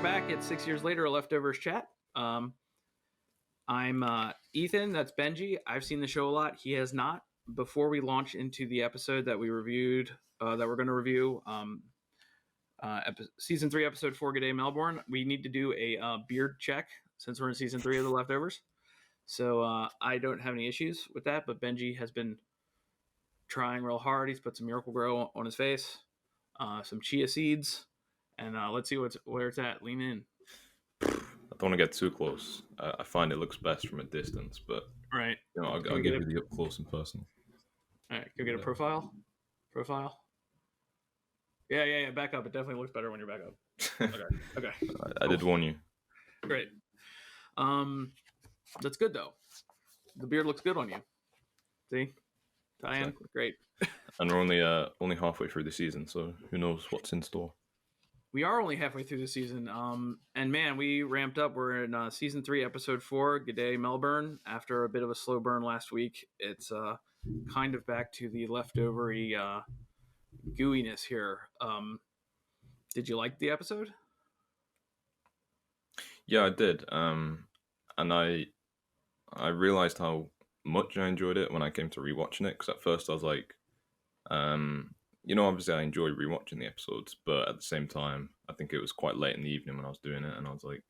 back at 6 years later, a leftovers chat. I'm Ethan. That's Benji. I've seen the show a lot. He has not. Before we launch into the episode that we reviewed, that we're going to review, season 3, episode 4, G'day Melbourne, we need to do a beard check since we're in season 3 of the leftovers. So I don't have any issues with that, but Benji has been trying real hard. He's put some Miracle Grow on his face, some chia seeds, and let's see where it's at. Lean in. I don't want to get too close. I find it looks best from a distance, but right. I'll give you the up close and personal. All right, go get a profile. Yeah. Back up. It definitely looks better when you're back up. Okay. I did warn you. Great. That's good though. The beard looks good on you. See, tie-in, exactly. Great. And we're only halfway through the season, so who knows what's in store. We are only halfway through the season, and man, we ramped up. We're in season 3, episode 4, G'day Melbourne. After a bit of a slow burn last week, it's kind of back to the leftovery gooiness here. Did you like the episode? Yeah, I did. And I realized how much I enjoyed it when I came to rewatching it, because at first I was like, obviously I enjoy rewatching the episodes, but at the same time, I think it was quite late in the evening when I was doing it, and I was like,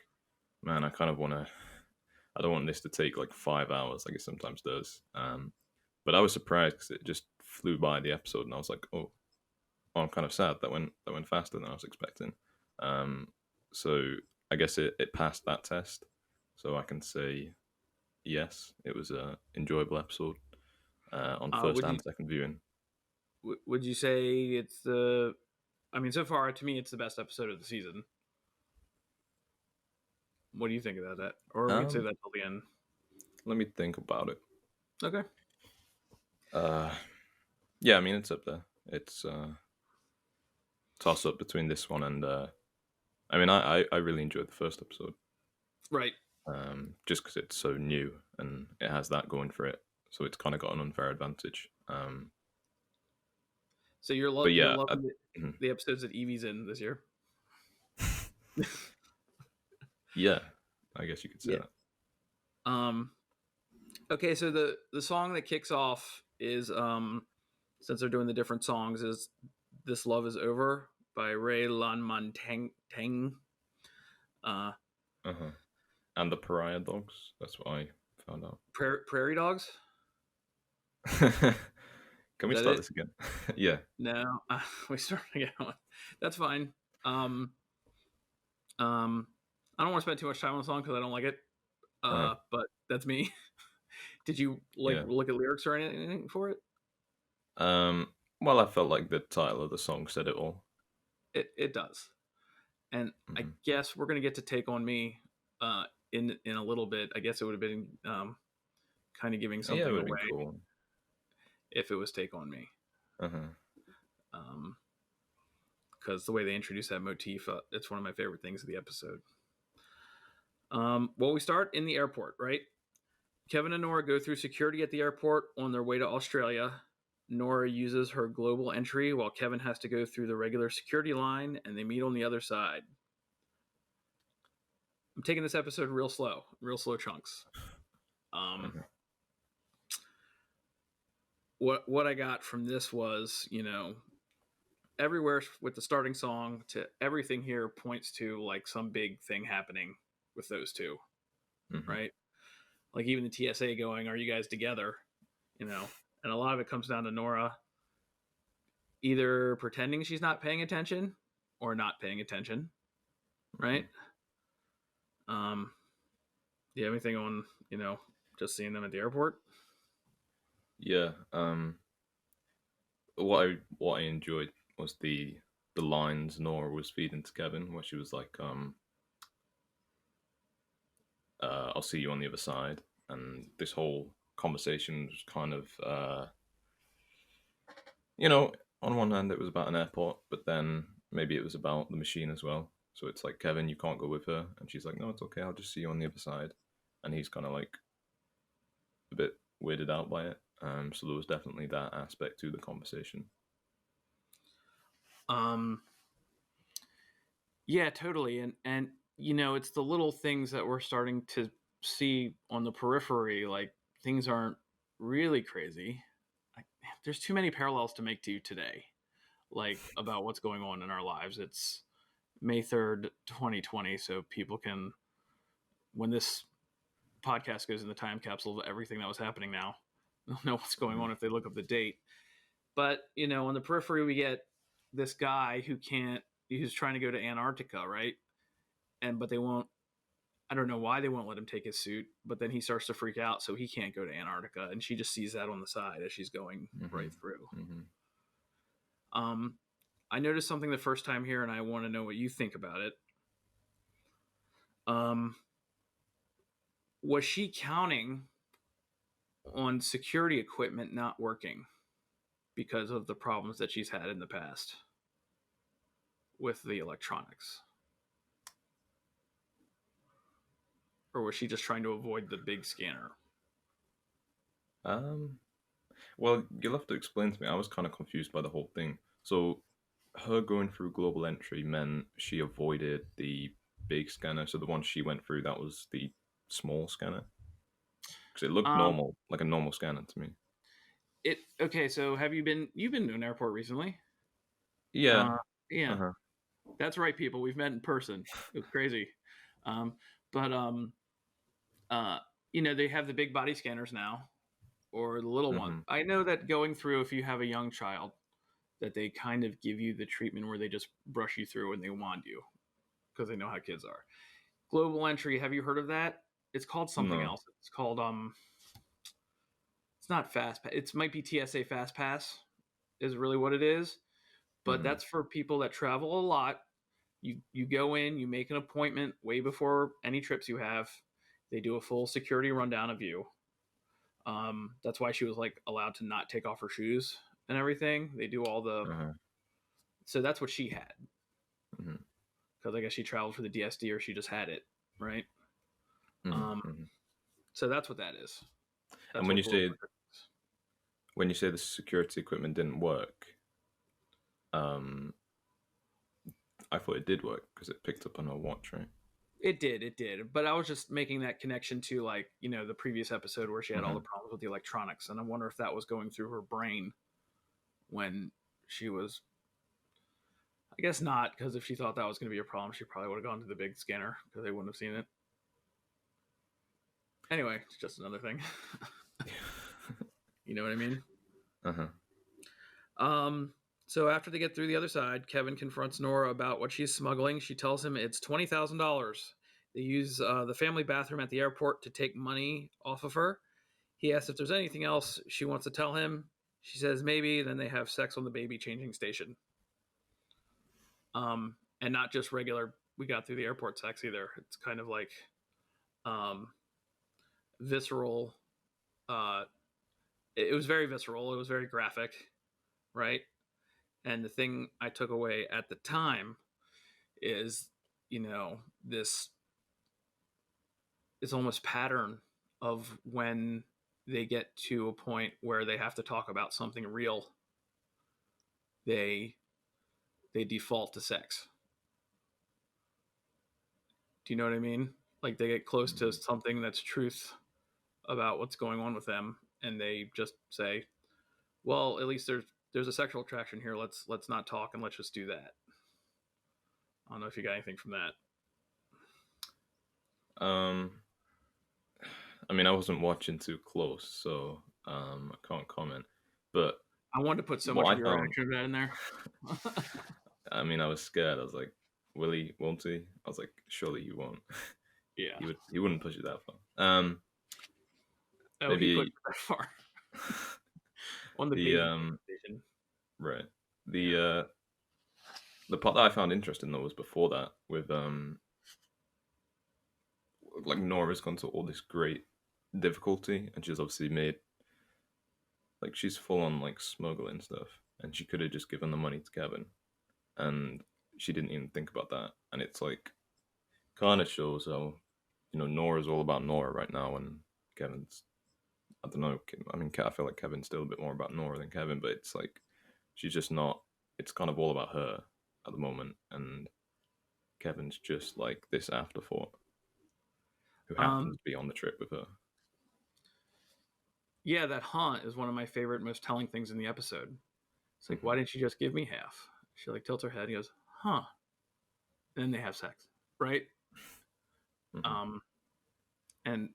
man, I don't want this to take like 5 hours like it sometimes does. But I was surprised because it just flew by the episode, and I was like, oh, I'm kind of sad that went faster than I was expecting. So I guess it passed that test, so I can say yes, it was an enjoyable episode on first and second viewing. Would you say it's so far to me it's the best episode of the season? What do you think about that? Or we could say that till the end. Let me think about it. Okay. Yeah, it's up there. It's toss up between this one and I really enjoyed the first episode. Right. Just because it's so new and it has that going for it, so it's kind of got an unfair advantage. So you're loving the episodes that Evie's in this year? Yeah, I guess you could say that. Okay, so the song that kicks off is, since they're doing the different songs, is This Love Is Over by Ray Lan-Man-Tang. And the Pariah Dogs, that's what I found out. Prairie Dogs? Can we start this again? Yeah. No, we start again. That's fine. I don't want to spend too much time on the song because I don't like it. Right. But that's me. Did you look at lyrics or anything for it? Well, I felt like the title of the song said it all. It does. And I guess we're gonna get to Take on Me in a little bit. I guess it would have been kind of giving something away. Cool. If it was Take on Me. Because the way they introduce that motif, it's one of my favorite things of the episode. We start in the airport, right? Kevin and Nora go through security at the airport on their way to Australia. Nora uses her global entry while Kevin has to go through the regular security line, and they meet on the other side. I'm taking this episode real slow chunks. What I got from this was, everywhere with the starting song to everything here points to like some big thing happening with those two, right? Like even the TSA going, "Are you guys together?" And a lot of it comes down to Nora either pretending she's not paying attention or not paying attention, right? Do you have anything on, just seeing them at the airport? Yeah. What I enjoyed was the lines Nora was feeding to Kevin, where she was like, "I'll see you on the other side," and this whole conversation was kind of, on one hand it was about an airport, but then maybe it was about the machine as well. So it's like, Kevin, you can't go with her, and she's like, "No, it's okay, I'll just see you on the other side," and he's kind of like a bit weirded out by it. So there was definitely that aspect to the conversation. Yeah, totally. And it's the little things that we're starting to see on the periphery. Like, things aren't really crazy. There's too many parallels to make to today, like about what's going on in our lives. It's May 3rd, 2020, so people can, when this podcast goes in the time capsule of everything that was happening now, they'll know what's going on if they look up the date. But, on the periphery, we get this guy who's trying to go to Antarctica, right? But they won't, I don't know why they won't let him take his suit, but then he starts to freak out, so he can't go to Antarctica, and she just sees that on the side as she's going right through. I noticed something the first time here, and I want to know what you think about it. Was she counting on security equipment not working because of the problems that she's had in the past with the electronics? Or was she just trying to avoid the big scanner? Well, you'll have to explain to me. I was kind of confused by the whole thing. So, her going through global entry meant she avoided the big scanner. So the one she went through, that was the small scanner. Because it looked normal, like a normal scanner to me. Okay, so you've been to an airport recently? Yeah. Yeah. Uh-huh. That's right, people. We've met in person. It was crazy. They have the big body scanners now, or the little one. I know that going through, if you have a young child, that they kind of give you the treatment where they just brush you through and they wand you because they know how kids are. Global entry, have you heard of that? It's called something else. It's called it's not fast pass. It might be TSA fast pass is really what it is. But that's for people that travel a lot. You go in, you make an appointment way before any trips you have. They do a full security rundown of you. That's why she was like allowed to not take off her shoes and everything. They do all the so that's what she had. Because I guess she traveled for the DSD or she just had it, right? So that's what that is. And when you say the security equipment didn't work, I thought it did work because it picked up on her watch, right? It did. But I was just making that connection to, like, the previous episode where she had all the problems with the electronics. And I wonder if that was going through her brain when she was, I guess not, because if she thought that was going to be a problem, she probably would have gone to the big scanner because they wouldn't have seen it. Anyway, it's just another thing. You know what I mean? So after they get through the other side, Kevin confronts Nora about what she's smuggling. She tells him it's $20,000. They use the family bathroom at the airport to take money off of her. He asks if there's anything else she wants to tell him. She says maybe. Then they have sex on the baby changing station. And not just regular, we got through the airport sex either. It's kind of like visceral. It was very visceral. It was very graphic, right? And the thing I took away at the time is, this almost pattern of when they get to a point where they have to talk about something real, they default to sex. Do you know what I mean? Like, they get close to something that's truth about what's going on with them, and they just say, well, at least there's a sexual attraction here. Let's not talk and let's just do that. I don't know if you got anything from that. I mean, I wasn't watching too close, so I can't comment. But I wanted to put so much of your reaction of that in there. I mean, I was scared. I was like, will he? Won't he? I was like, surely he won't. Yeah. He wouldn't push it that far. Maybe he pushed it that far. On the station. Right. The part that I found interesting though was before that with like Nora's gone to all this great difficulty, and she's obviously made, like, she's full on like smuggling stuff, and she could have just given the money to Kevin, and she didn't even think about that. And it's like kind of shows how, Nora's all about Nora right now, and Kevin's, I don't know. I mean, I feel like Kevin's still a bit more about Nora than Kevin, but it's like she's just not. It's kind of all about her at the moment, and Kevin's just like this afterthought who happens to be on the trip with her. Yeah, that haunt is one of my favorite, most telling things in the episode. It's like, why didn't you just give me half? She like tilts her head. He goes, huh? And then they have sex, right? And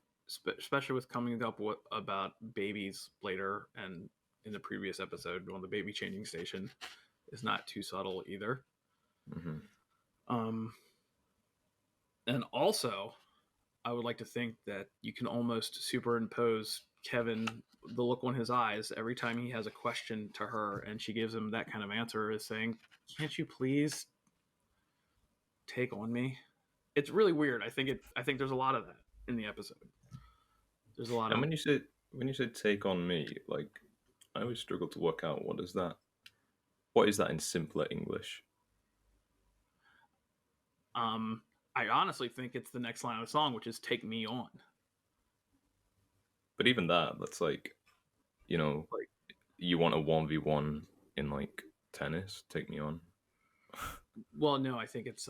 especially with coming up about babies later, and in the previous episode on the baby changing station, is not too subtle either. And also, I would like to think that you can almost superimpose Kevin, the look on his eyes every time he has a question to her and she gives him that kind of answer, is saying, can't you please take on me? It's really weird. I think there's a lot of that in the episode. There's a lot And of... when you say take on me, like, I always struggle to work out what is that in simpler English. I honestly think it's the next line of the song, which is take me on. But even that's like, you know, like, you want a 1v1 in like tennis, take me on. Well, no, I think it's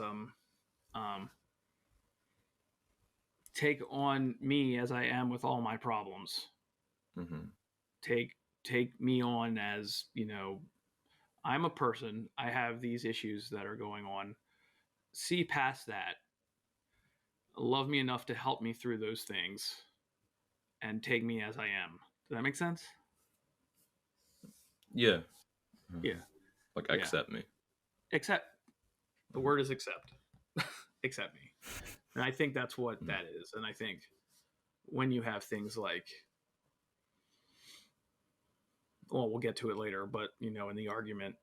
take on me as I am with all my problems. Take me on as, I'm a person. I have these issues that are going on. See past that. Love me enough to help me through those things and take me as I am. Does that make sense? Yeah. Yeah. Like, accept me. Accept. The word is accept. Accept me. And I think that's what that is. And I think when you have things like, well, we'll get to it later, but, in the argument,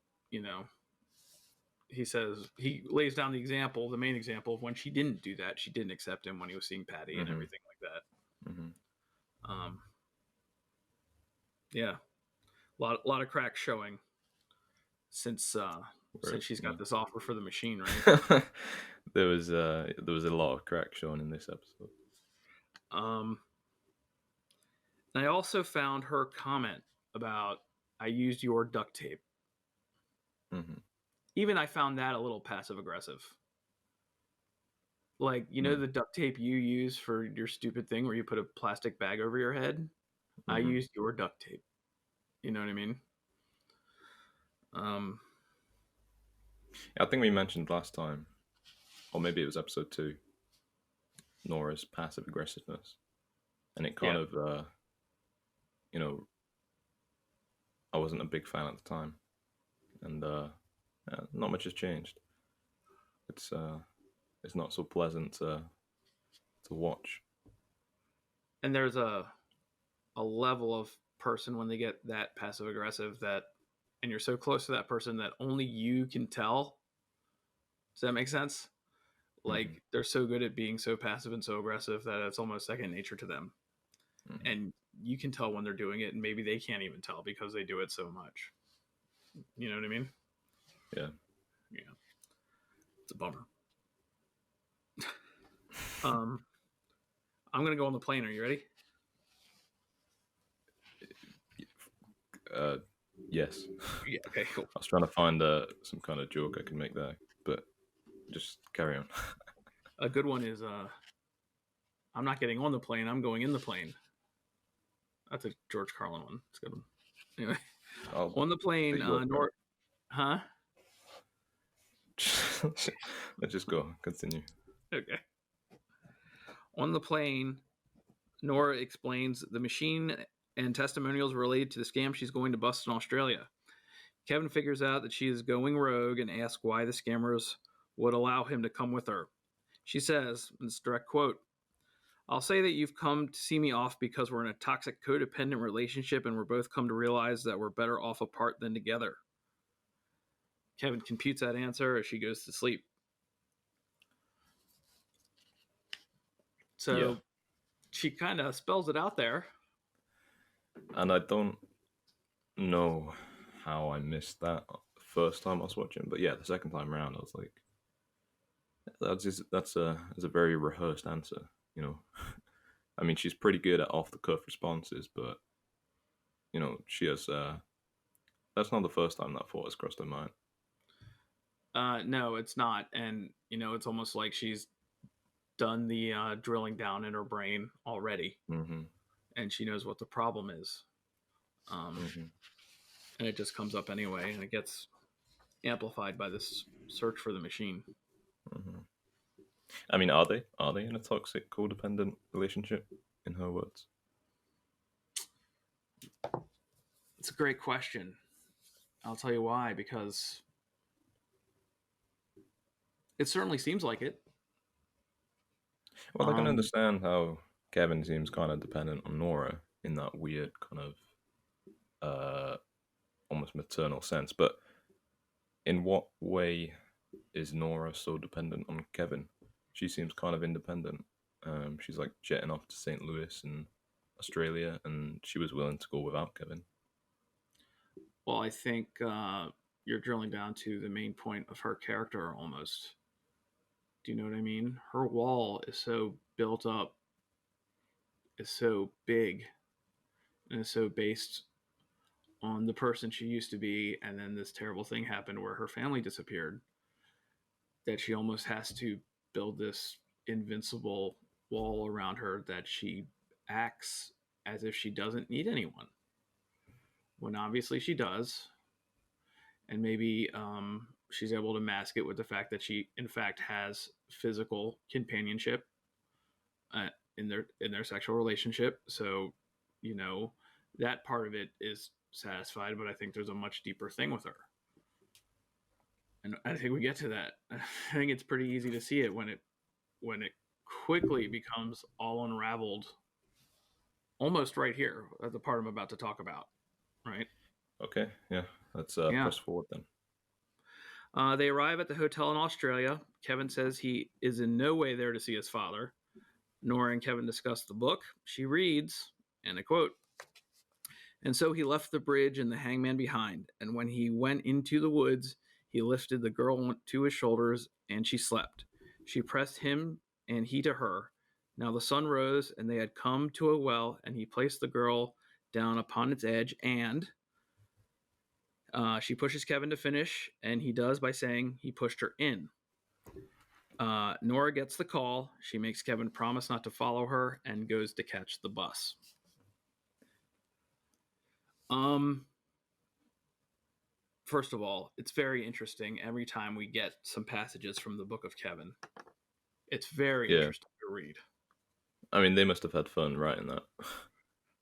he says, he lays down the main example of when she didn't do that. She didn't accept him when he was seeing Patty and everything like that. Yeah. A lot of cracks showing since she's got this offer for the machine, right? There was a lot of crack showing in this episode. I also found her comment about, I used your duct tape. Even I found that a little passive aggressive. Like, the duct tape you use for your stupid thing where you put a plastic bag over your head? I used your duct tape. You know what I mean? I think we mentioned last time, or maybe it was episode 2, Nora's passive aggressiveness. And it kind of, I wasn't a big fan at the time. And not much has changed. It's not so pleasant to watch. And there's a level of person when they get that passive aggressive and you're so close to that person that only you can tell. Does that make sense? Like, they're so good at being so passive and so aggressive that it's almost second nature to them. And you can tell when they're doing it, and maybe they can't even tell because they do it so much. You know what I mean? Yeah. It's a bummer. I'm gonna go on the plane. Are you ready? Yes. Yeah. Okay. Cool. I was trying to find some kind of joke I could make there, but just carry on. A good one is I'm not getting on the plane. I'm going in the plane. That's a George Carlin one. It's a good one. Anyway, on the plane, Nora. Huh? Let's just go. Continue. Okay. On the plane, Nora explains the machine and testimonials related to the scam she's going to bust in Australia. Kevin figures out that she is going rogue and asks why the scammers would allow him to come with her. She says, in this direct quote, "I'll say that you've come to see me off because we're in a toxic codependent relationship and we're both come to realize that we're better off apart than together." Kevin computes that answer as she goes to sleep. So she kind of spells it out there. And I don't know how I missed that the first time I was watching, but the second time around I was like, that's a very rehearsed answer, I mean, she's pretty good at off the cuff responses, but she has that's not the first time that thought has crossed her mind. No, it's not. And, it's almost like she's done the drilling down in her brain already, Mm-hmm. and she knows what the problem is. Mm-hmm. And it just comes up anyway, and it gets amplified by this search for the machine. Mm-hmm. I mean, are they in a toxic codependent relationship? In her words. It's a great question. I'll tell you why, because it certainly seems like it. Well, I can Um, understand how Kevin seems kind of dependent on Nora in that weird kind of uh, almost maternal sense. But in what way is Nora so dependent on Kevin? She seems kind of independent. She's like jetting off to St. Louis and Australia, and she was willing to go without Kevin. well, I think you're drilling down to the main point of her character almost. Do you know what I mean? Her wall is so built up, is so big, and is so based on the person she used to be, and then this terrible thing happened where her family disappeared, that she almost has to build this invincible wall around her, that she acts as if she doesn't need anyone, when obviously she does. And maybe she's able to mask it with the fact that she in fact has physical companionship in their sexual relationship. So, you know, that part of it is satisfied, but I think there's a much deeper thing with her. And I think we get to that. I think it's pretty easy to see it when it quickly becomes all unraveled almost right here at the part I'm about to talk about, right? Okay, yeah, let's Yeah. press forward then. They arrive at the hotel in Australia. Kevin says he is in no way there to see his father. Nora and Kevin discuss the book. She reads, and I quote, "And so he left the bridge and the hangman behind. And when he went into the woods, he lifted the girl to his shoulders, and she slept. She pressed him, and he to her. Now the sun rose, and they had come to a well, and he placed the girl down upon its edge, and she pushes Kevin to finish, and he does by saying he pushed her in. Nora gets the call. She makes Kevin promise not to follow her and goes to catch the bus. Um, First of all, it's very interesting every time we get some passages from the Book of Kevin. It's very Yeah, interesting to read. I mean, they must have had fun writing that.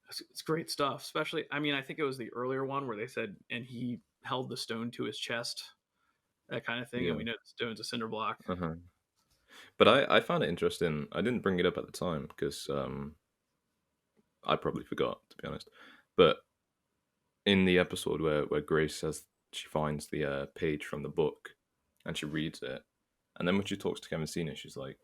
It's great stuff, especially, I mean, I think it was the earlier one where they said, and he held the stone to his chest, that kind of thing. And Yeah. we know the stone's a cinder block. Uh-huh. But I found it interesting. I didn't bring it up at the time because I probably forgot, to be honest. But in the episode where Grace says she finds the page from the book and she reads it, and then when she talks to Kevin Senior, she's like,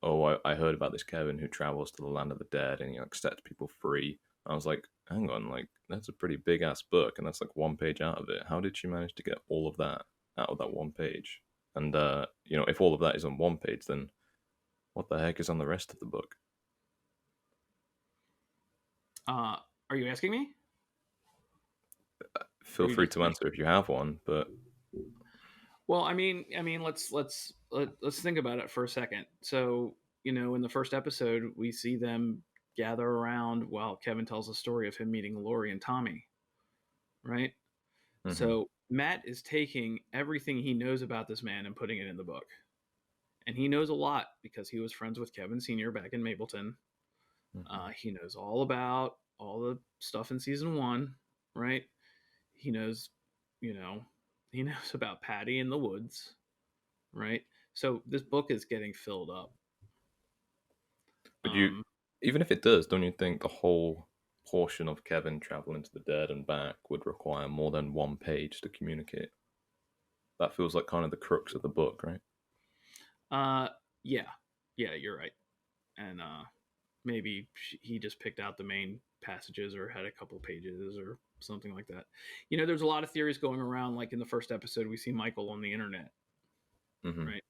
"Oh, I heard about this Kevin who travels to the land of the dead and he like sets people free." I was like, "Hang on, like that's a pretty big ass book, and that's like one page out of it. How did she manage to get all of that out of that one page?" And if all of that is on one page, then what the heck is on the rest of the book? Uh, are you asking me? Or Feel are you free just to saying? answer if you have one, but Well, I mean, let's think about it for a second. So, in the first episode, we see them gather around while Kevin tells the story of him meeting Laurie and Tommy, right? mhm, So Matt is taking everything he knows about this man and putting it in the book, and he knows a lot because he was friends with Kevin Senior back in Mapleton. mhm. He knows all about all the stuff in season one, right? He knows, you know, he knows about Patty in the woods, right? So this book is getting filled up. But you, Um, even if it does, don't you think the whole portion of Kevin traveling to the dead and back would require more than one page to communicate? That feels like kind of the crux of the book, right? uh, yeah, yeah, you're right. And maybe he just picked out the main passages or had a couple pages or something like that. There's a lot of theories going around. Like in the first episode, we see Michael on the internet, Hmm. right?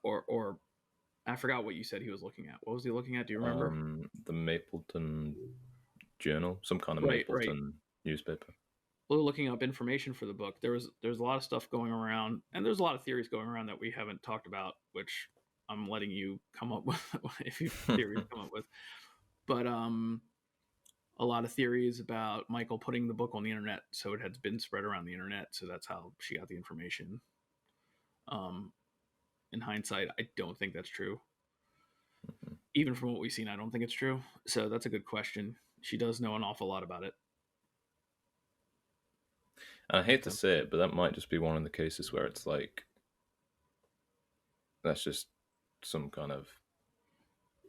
Or I forgot what you said he was looking at. What was he looking at? Do you remember? The Mapleton Journal, some kind of Right, right. Mapleton newspaper. looking up information for the book, there's a lot of stuff going around, and there's a lot of theories going around that we haven't talked about, which I'm letting you come up with if you theories come up with. But a lot of theories about Michael putting the book on the internet, so it had been spread around the internet, so that's how she got the information. In hindsight, I don't think that's true. Mm-hmm. Even from what we've seen, I don't think it's true. So that's a good question. She does know an awful lot about it. And I hate to say it, but that might just be one of the cases where it's like, that's just some kind of,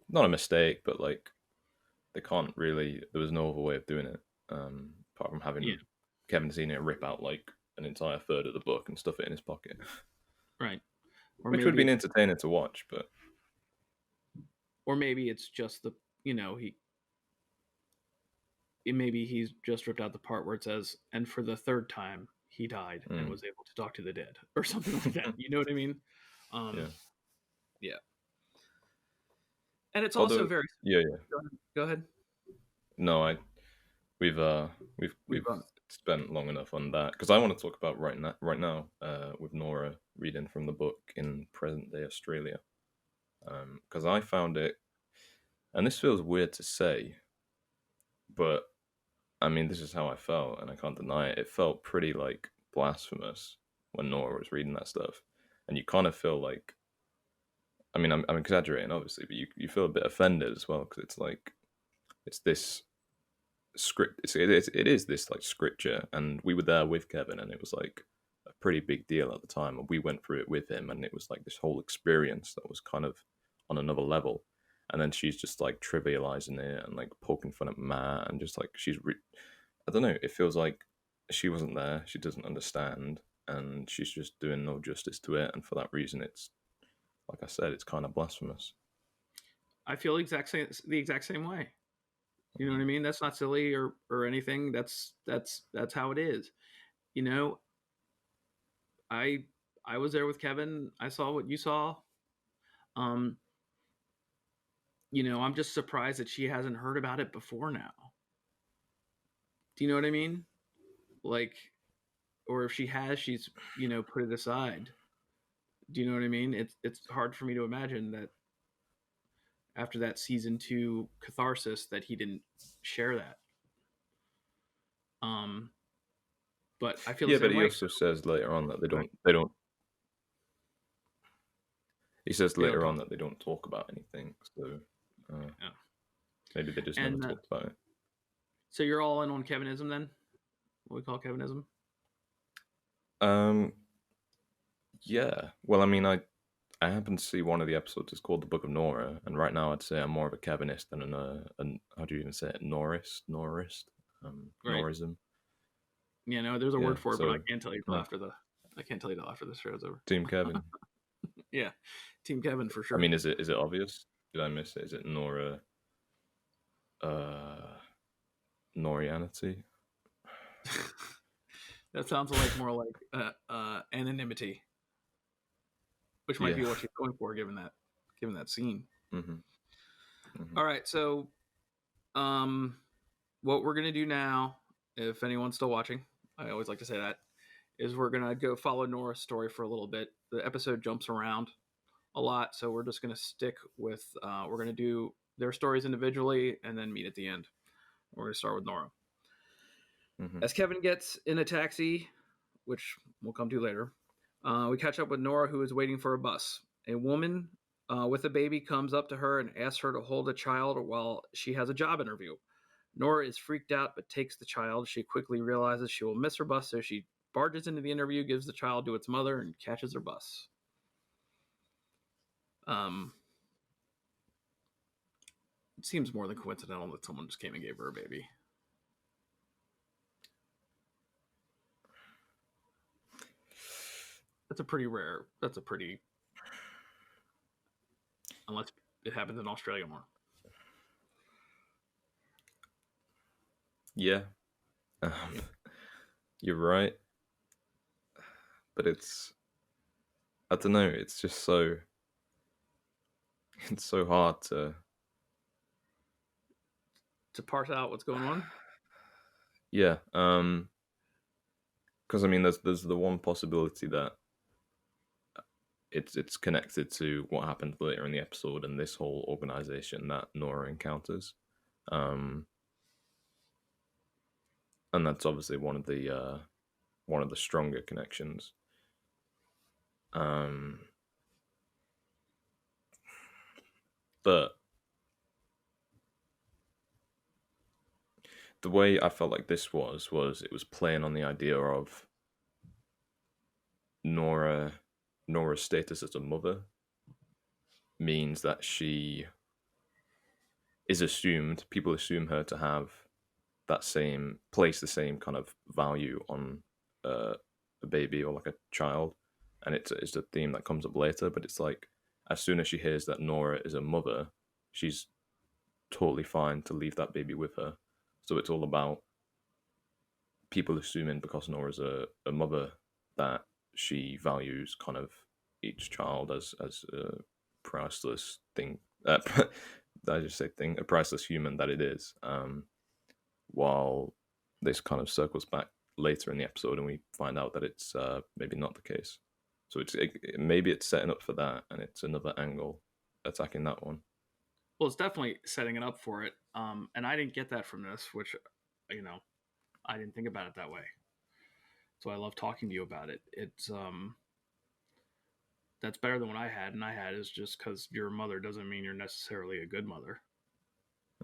not a mistake, but like, they can't really, there was no other way of doing it, apart from having Kevin Senior rip out like an entire third of the book and stuff it in his pocket. Right. Or which would have been entertaining to watch, but. Or maybe it's just the, maybe he's just ripped out the part where it says, and for the third time, he died and was able to talk to the dead, or something like that. You know what I mean? Yeah. And it's also very. Yeah. Go ahead. No, we've spent long enough on that, because I want to talk about right now with Nora reading from the book in present day Australia, because I found it, and this feels weird to say, but I mean, this is how I felt, and I can't deny it. It felt pretty like blasphemous when Nora was reading that stuff, and you kind of feel like, I mean, I'm exaggerating obviously, but you feel a bit offended as well, because it's like, it's this script, it is this like scripture, and we were there with Kevin, and it was like a pretty big deal at the time, and we went through it with him, and it was like this whole experience that was kind of on another level. And then she's just like trivializing it and like poking fun at Matt, and just like I don't know, it feels like she wasn't there, she doesn't understand, and she's just doing no justice to it, and for that reason it's, like I said, it's kind of blasphemous. I feel the exact same way. You know what I mean? That's not silly or anything. That's how it is. I was there with Kevin. I saw what you saw. I'm just surprised that she hasn't heard about it before now. Do you know what I mean? Like, or if she has, she's, put it aside. Do you know what I mean? It's hard for me to imagine that after that season 2 catharsis that he didn't share that. But I feel but he also says later on that they don't. He says later on that they don't talk about anything, so maybe they just never talked about it. So you're all in on Kevinism then? What we call Kevinism? Yeah. Well, I mean, I happened to see one of the episodes. It's called The Book of Norah, and right now I'd say I'm more of a Kevinist than an how do you even say it? Norist, right. Norism. Yeah, no, there's a word for it, but I can't tell you till after the show's over. Team Kevin. Yeah, Team Kevin for sure. I mean, is it obvious? Did I miss it? Is it Nora? Norianity? That sounds like more like anonymity, which might be what she's going for, given that scene. Mm-hmm. Mm-hmm. All right, so what we're gonna do now, if anyone's still watching, I always like to say that, is we're gonna go follow Nora's story for a little bit. The episode jumps around a lot, so we're just gonna stick with we're gonna do their stories individually and then meet at the end. We're gonna start with Nora. Mm-hmm. As Kevin gets in a taxi, which we'll come to later, we catch up with Nora, who is waiting for a bus. A woman with a baby comes up to her and asks her to hold a child while she has a job interview. Nora is freaked out but takes the child. She quickly realizes she will miss her bus, so she barges into the interview, gives the child to its mother, and catches her bus. It seems more than coincidental that someone just came and gave her a baby. That's a pretty, unless it happens in Australia more. Yeah. You're right. But I don't know, it's just so hard to parse out what's going on. Yeah. because I mean, there's the one possibility that it's connected to what happened later in the episode and this whole organization that Nora encounters, um, and that's obviously one of the stronger connections. Um, but the way I felt like this was it was playing on the idea of Nora's status as a mother means that she is assumed, people assume her to have that same place, the same kind of value on uh, a baby or like a child, and it's a theme that comes up later. But it's like as soon as she hears that Nora is a mother, she's totally fine to leave that baby with her. So it's all about people assuming because Nora's a mother that she values kind of each child as a priceless thing. Did I just say thing? A priceless human that it is. While this kind of circles back later in the episode, and we find out that it's maybe not the case. So maybe it's setting up for that, and it's another angle attacking that one. Well, it's definitely setting it up for it. And I didn't get that from this, which, I didn't think about it that way. So I love talking to you about it. It's that's better than what I had, and I had is just because you're a mother doesn't mean you're necessarily a good mother.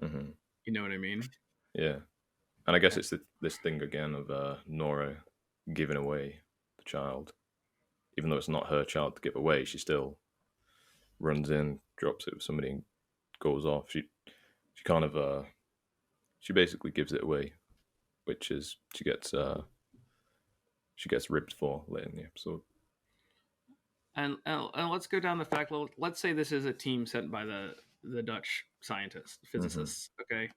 Mm-hmm. You know what I mean? Yeah, and I guess it's this thing again of Nora giving away the child, even though it's not her child to give away. She still runs in, drops it with somebody, and goes off. She kind of she basically gives it away, which is she gets ripped for later in the episode. And let's go down the fact. Let's say this is a team sent by the Dutch scientists, physicists. Mm-hmm. Okay,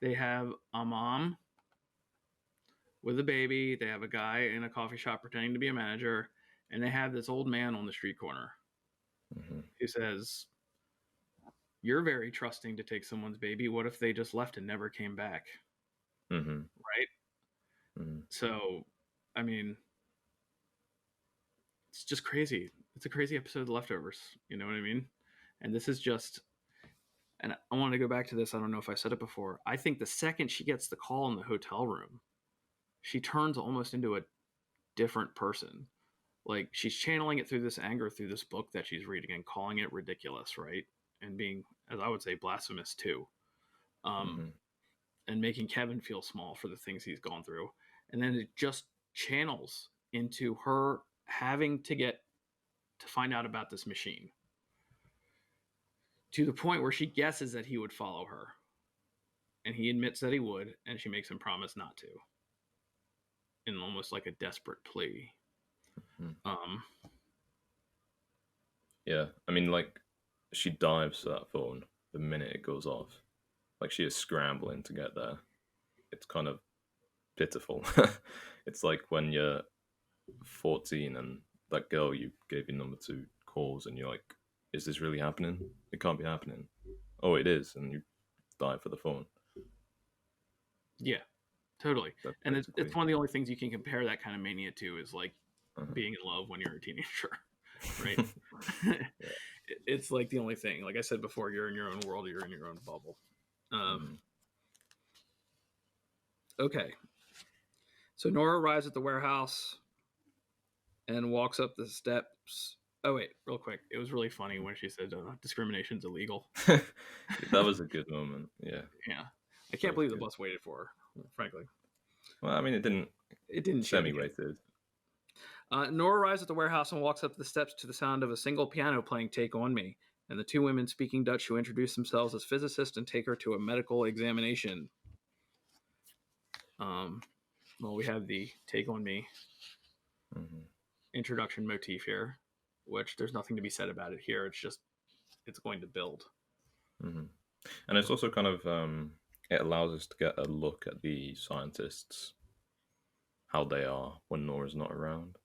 they have a mom with a baby. They have a guy in a coffee shop pretending to be a manager, and they have this old man on the street corner who says, "You're very trusting to take someone's baby. What if they just left and never came back?" Right? So, I mean, it's just crazy. It's a crazy episode of The Leftovers. You know what I mean? And this is just, and I wanted to go back to this. I don't know if I said it before. I think the second she gets the call in the hotel room, she turns almost into a different person. Like she's channeling it through this anger through this book that she's reading and calling it ridiculous, right? And being, as I would say, blasphemous too. And making Kevin feel small for the things he's gone through. And then it just channels into her having to find out about this machine to the point where she guesses that he would follow her. And he admits that he would, and she makes him promise not to. In almost like a desperate plea. Yeah, I mean, like, she dives for that phone the minute it goes off. Like, she is scrambling to get there. It's kind of pitiful. It's like when you're 14 and that girl you gave your number to calls and you're like, is this really happening? It can't be happening. Oh, it is, and you dive for the phone. Yeah, totally. And it's one of the only things you can compare that kind of mania to is like being in love when you're a teenager, right? Yeah. It's like the only thing. Like I said before, you're in your own world, you're in your own bubble. Okay. So Nora arrives at the warehouse and walks up the steps. Oh, wait, real quick. It was really funny when she said discrimination's illegal. That was a good moment. Yeah. Yeah. I can't believe the bus waited for her, frankly. Well, I mean, it didn't semi-waited. Nora arrives at the warehouse and walks up the steps to the sound of a single piano playing Take On Me, and the two women speaking Dutch who introduce themselves as physicists and take her to a medical examination. Well, we have the Take On Me introduction motif here, which there's nothing to be said about it here. It's going to build. And it's also kind of, it allows us to get a look at the scientists, how they are when Nora's not around.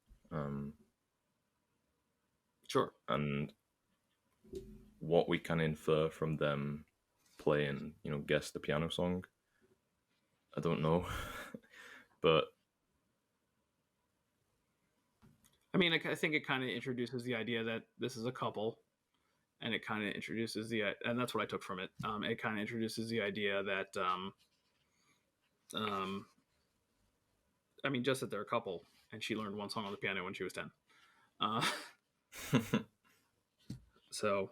Sure. And what we can infer from them playing, guess the piano song. I don't know. But I mean, I think it kind of introduces the idea that this is a couple, and it kind of introduces and that's what I took from it. It kind of introduces the idea that, I mean, just that they're a couple, and she learned one song on the piano when she was 10. So,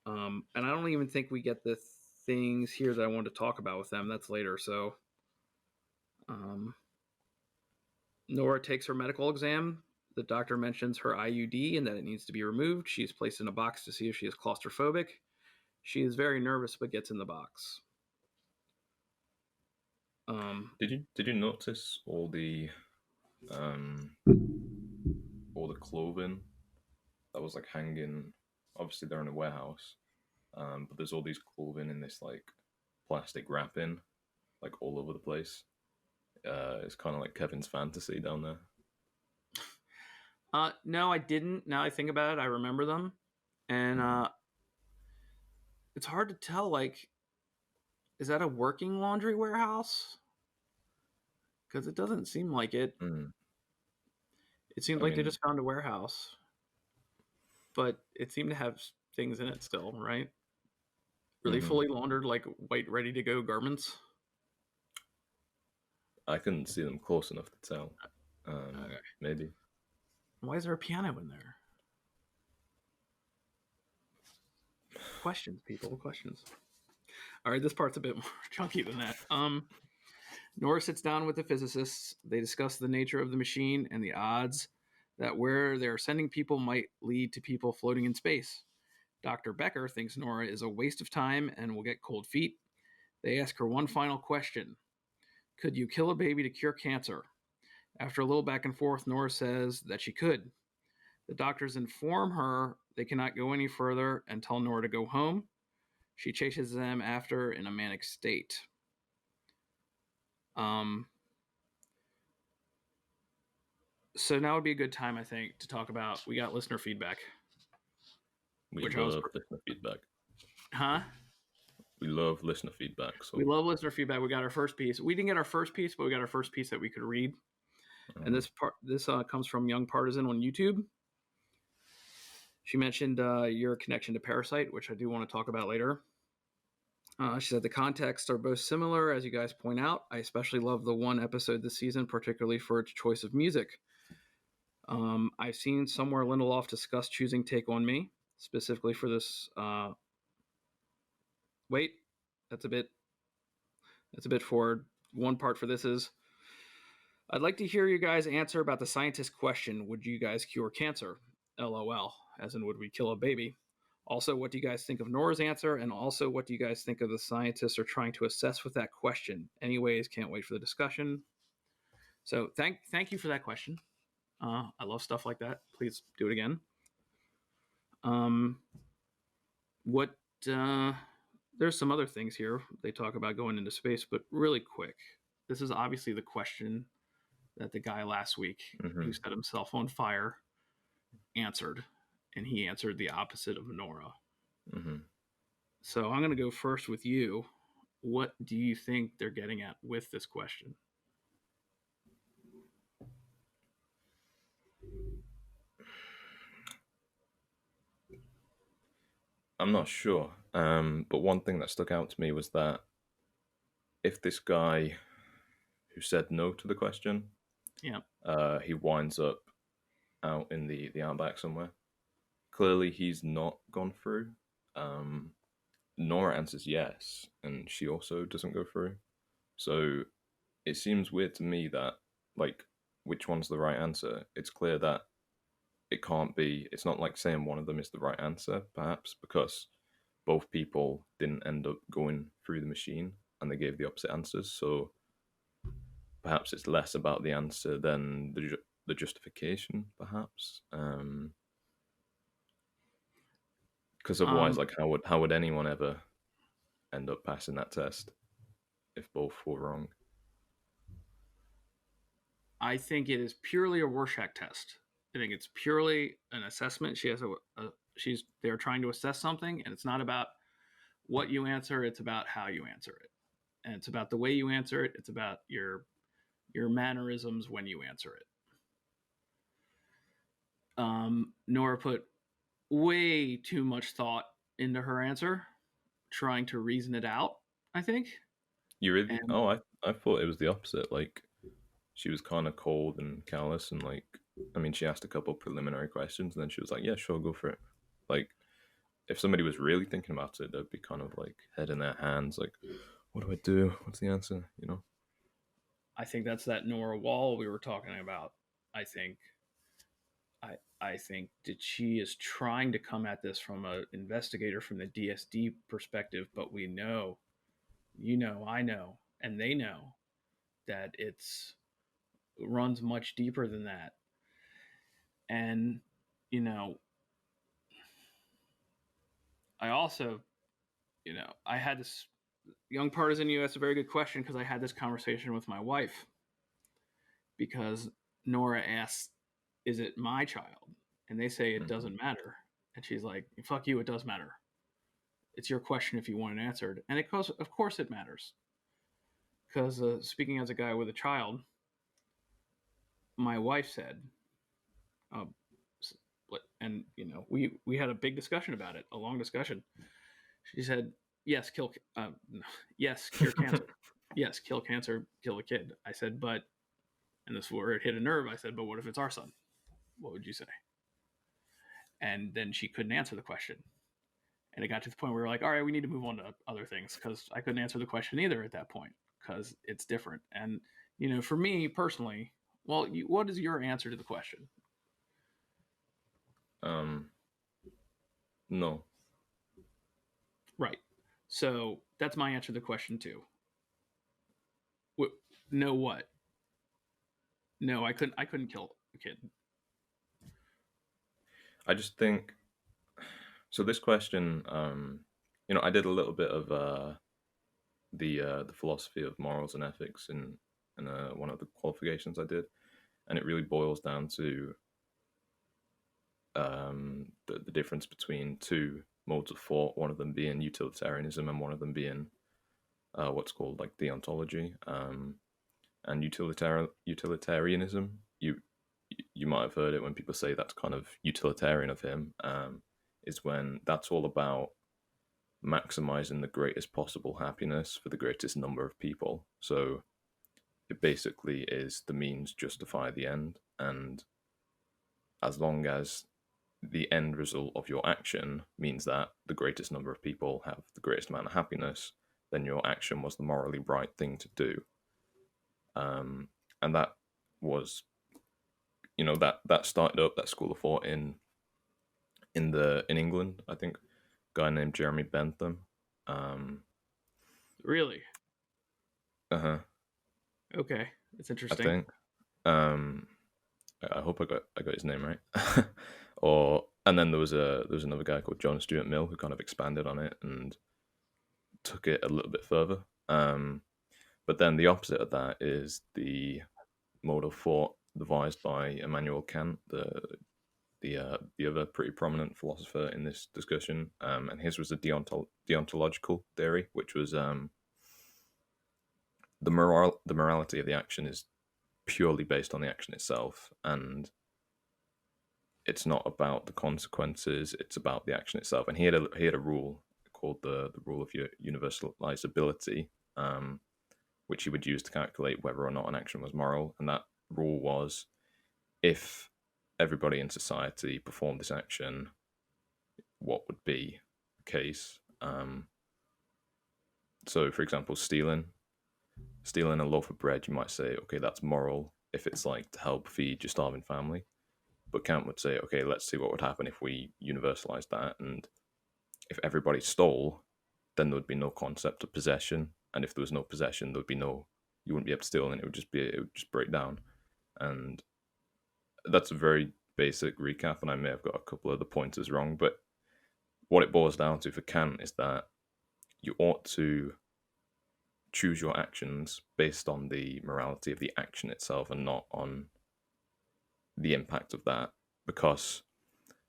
and I don't even think we get the things here that I wanted to talk about with them. That's later. So, Nora takes her medical exam. The doctor mentions her IUD and that it needs to be removed. She is placed in a box to see if she is claustrophobic. She is very nervous, but gets in the box. Did you notice all the clothing that was like hanging? Obviously, they're in a warehouse, but there's all these clothing in this like plastic wrapping, like all over the place. It's kind of like Kevin's fantasy down there. No, I didn't. Now I think about it, I remember them, and it's hard to tell. Like, is that a working laundry warehouse? Because it doesn't seem like it. It seemed like they just found a warehouse, but it seemed to have things in it still, right? Were they fully laundered, like white, ready to go garments? I couldn't see them close enough to tell. Okay. Maybe. Why is there a piano in there? Questions, people. Questions. All right, this part's a bit more chunky than that. Nora sits down with the physicists. They discuss the nature of the machine and the odds that where they're sending people might lead to people floating in space. Dr. Bekker thinks Nora is a waste of time and will get cold feet. They ask her one final question. Could you kill a baby to cure cancer? After a little back and forth, Nora says that she could. The doctors inform her they cannot go any further and tell Nora to go home. She chases them after in a manic state. So now would be a good time, I think, to talk about. We got listener feedback. We love listener feedback. Huh? We love listener feedback. So we love listener feedback. We got our first piece. We didn't get our first piece, but we got our first piece that we could read. And this comes from Young Partisan on YouTube. She mentioned your connection to Parasite, which I do want to talk about later. She said the contexts are both similar, as you guys point out. I especially love the one episode this season, particularly for its choice of music. I've seen somewhere Lindelof discuss choosing Take On Me, specifically for this. Wait, that's a bit forward. One part for this is, I'd like to hear you guys answer about the scientist question, would you guys cure cancer? LOL, as in would we kill a baby? Also, what do you guys think of Nora's answer? And also, what do you guys think of the scientists are trying to assess with that question? Anyways, can't wait for the discussion. So thank you for that question. I love stuff like that. Please do it again. There's some other things here. They talk about going into space, but really quick. This is obviously the question that the guy last week who set himself on fire answered, and he answered the opposite of Nora. So I'm going to go first with you. What do you think they're getting at with this question? I'm not sure. But one thing that stuck out to me was that if this guy who said no to the question, he winds up out in the outback somewhere. Clearly, he's not gone through. Nora answers yes, and she also doesn't go through. So it seems weird to me that, like, which one's the right answer? It's clear that it can't be. It's not like saying one of them is the right answer, perhaps, because both people didn't end up going through the machine and they gave the opposite answers. So perhaps it's less about the answer than the justification, perhaps. Because otherwise, like, how would anyone ever end up passing that test if both were wrong? I think it is purely a Rorschach test. I think it's purely an assessment. She has they're trying to assess something, and it's not about what you answer. It's about how you answer it, and it's about the way you answer it. It's about your mannerisms when you answer it. Nora put way too much thought into her answer, trying to reason it out, I think. You really? And Oh, I thought it was the opposite. Like she was kind of cold and callous, and like I mean, she asked a couple preliminary questions, and then she was like, "Yeah, sure, go for it." Like if somebody was really thinking about it, they'd be kind of like head in their hands, like, "What do I do? What's the answer?" You know? I think that's that Nora Wall we were talking about. I think I think that she is trying to come at this from an investigator from the DSD perspective, but we know, you know, I know, and they know that it runs much deeper than that. And you know, I also, I had this young partisan you. That's a very good question because I had this conversation with my wife because Nora asked, "Is it my child?" And they say it Mm-hmm. doesn't matter, and she's like, "Fuck you, it does matter. It's your question if you want it answered." And it goes, of course it matters. Because speaking as a guy with a child, my wife said, um, and we had a big discussion about it, a long discussion. She said, "Yes, yes, cure cancer. Yes, kill cancer, kill the kid." I said, "But," and this is where it hit a nerve. I said, "But what if it's our son? What would you say?" And then she couldn't answer the question. And it got to the point where we were like, all right, we need to move on to other things because I couldn't answer the question either at that point because it's different. And, for me personally, well, what is your answer to the question? No. Right. So that's my answer to the question too. No, what? No, I couldn't kill a kid. I just think so. This question, I did a little bit of the philosophy of morals and ethics in one of the qualifications I did, and it really boils down to the difference between two modes of thought. One of them being utilitarianism, and one of them being what's called like deontology. And utilitarianism, you might have heard it when people say that's kind of utilitarian of him. Is when that's all about maximizing the greatest possible happiness for the greatest number of people. So it basically is the means justify the end, and as long as the end result of your action means that the greatest number of people have the greatest amount of happiness, then your action was the morally right thing to do. And that was, that started up that school of thought in England. I think a guy named Jeremy Bentham. Really? Uh huh. Okay, it's I interesting. think. Um, I hope I got his name right. And then there was another guy called John Stuart Mill who kind of expanded on it and took it a little bit further. But then the opposite of that is the mode of thought devised by Immanuel Kant, the other pretty prominent philosopher in this discussion, and his was a deontological theory, which was the morality of the action is purely based on the action itself, and it's not about the consequences; it's about the action itself. And he had a rule called the rule of universalizability, which he would use to calculate whether or not an action was moral. And that rule was if everybody in society performed this action, what would be the case? So, for example, stealing a loaf of bread, you might say, okay, that's moral if it's like to help feed your starving family. But Kant would say, okay, let's see what would happen if we universalized that. And if everybody stole, then there would be no concept of possession. And if there was no possession, there would be you wouldn't be able to steal, and it would just break down. And that's a very basic recap, and I may have got a couple of the pointers wrong, but what it boils down to for Kant is that you ought to choose your actions based on the morality of the action itself and not on the impact of that, because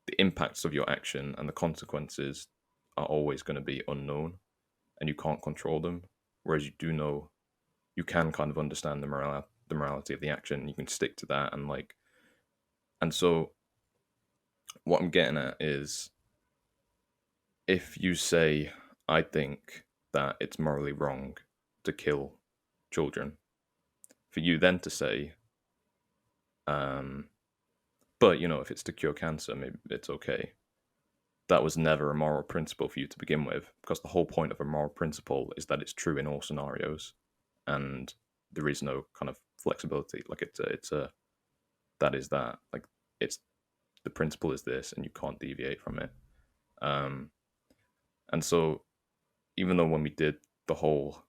the impacts of your action and the consequences are always going to be unknown and you can't control them. Whereas you do know, you can kind of understand the morality of the action. You can stick to that and so what I'm getting at is, if you say, I think that it's morally wrong to kill children, for you then to say, um, but if it's to cure cancer, maybe it's okay. That was never a moral principle for you to begin with, because the whole point of a moral principle is that it's true in all scenarios, and there is no kind of flexibility. Like it's a that is that. Like it's the principle is this, and you can't deviate from it. Um, and so, even though when we did the whole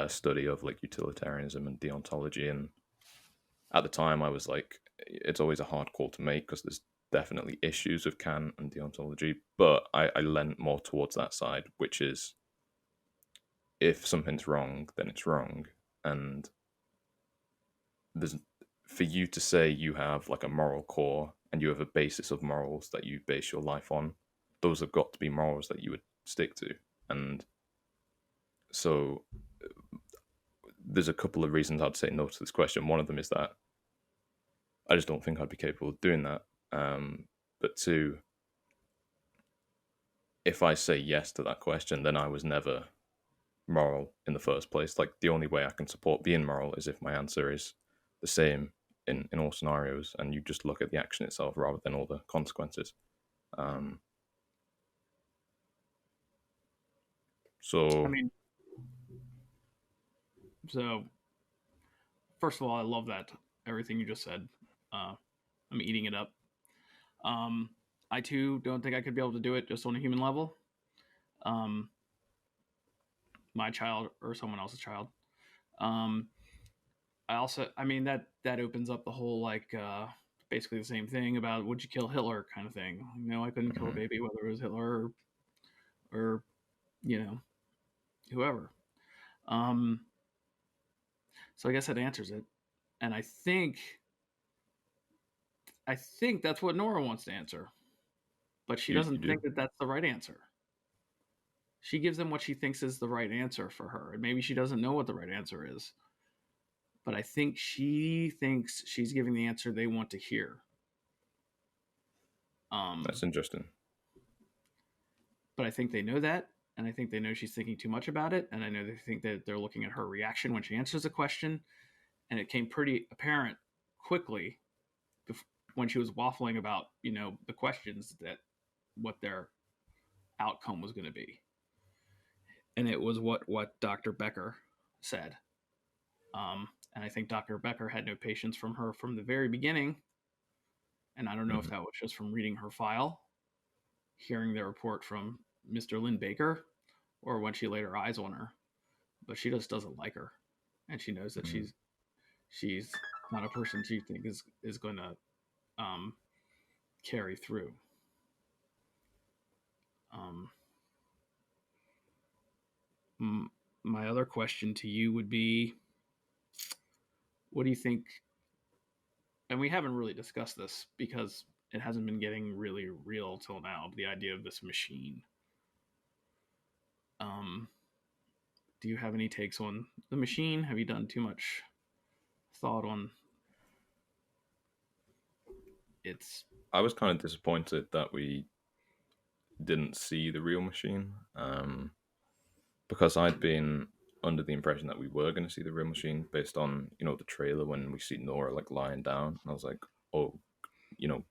study of like utilitarianism and deontology, and at the time I was like, it's always a hard call to make because there's definitely issues with Kant and deontology, but I lent more towards that side, which is, if something's wrong, then it's wrong, and there's, for you to say you have like a moral core and you have a basis of morals that you base your life on, those have got to be morals that you would stick to. And so there's a couple of reasons I'd say no to this question. One of them is that I just don't think I'd be capable of doing that. But two, if I say yes to that question, then I was never moral in the first place. Like the only way I can support being moral is if my answer is the same in all scenarios, and you just look at the action itself rather than all the consequences. Um, I so mean, so first of all, I love that everything you just said. I'm eating it up. Um, I too don't think I could be able to do it just on a human level. Um, my child or someone else's child. Um, I also, I mean, that opens up the whole like basically the same thing about would you kill Hitler kind of thing. No, I couldn't kill a mhm. baby whether it was Hitler or you know whoever. Um, so I guess that answers it. And I think that's what Nora wants to answer, but she You doesn't do. think that that's the right answer. She gives them what she thinks is the right answer for her, and maybe she doesn't know what the right answer is. But I think she thinks she's giving the answer they want to hear. Um, That's interesting. but I think they know that, and I think they know she's thinking too much about it, and I know they think that they're looking at her reaction when she answers a question, and it came pretty apparent quickly when she was waffling about the questions that what their outcome was going to be, and it was what Dr. Bekker said. And I think Dr. Bekker had no patience from her from the very beginning, and I don't know if Hmm. that was just from reading her file, hearing the report from Mr. Linn-Baker, or when she laid her eyes on her, but she just doesn't like her, and she knows that Hmm. she's not a person she thinks is going to um, carry through. Um, my other question to you would be, what do you think? And we haven't really discussed this because it hasn't been getting really real till now. The idea of this machine. Um, do you have any takes on the machine? Have you done too much thought on its? I was kind of disappointed that we didn't see the real machine, because I'd been under the impression that we were going to see the real machine based on the trailer when we see Nora like lying down, and I was like, oh, you know,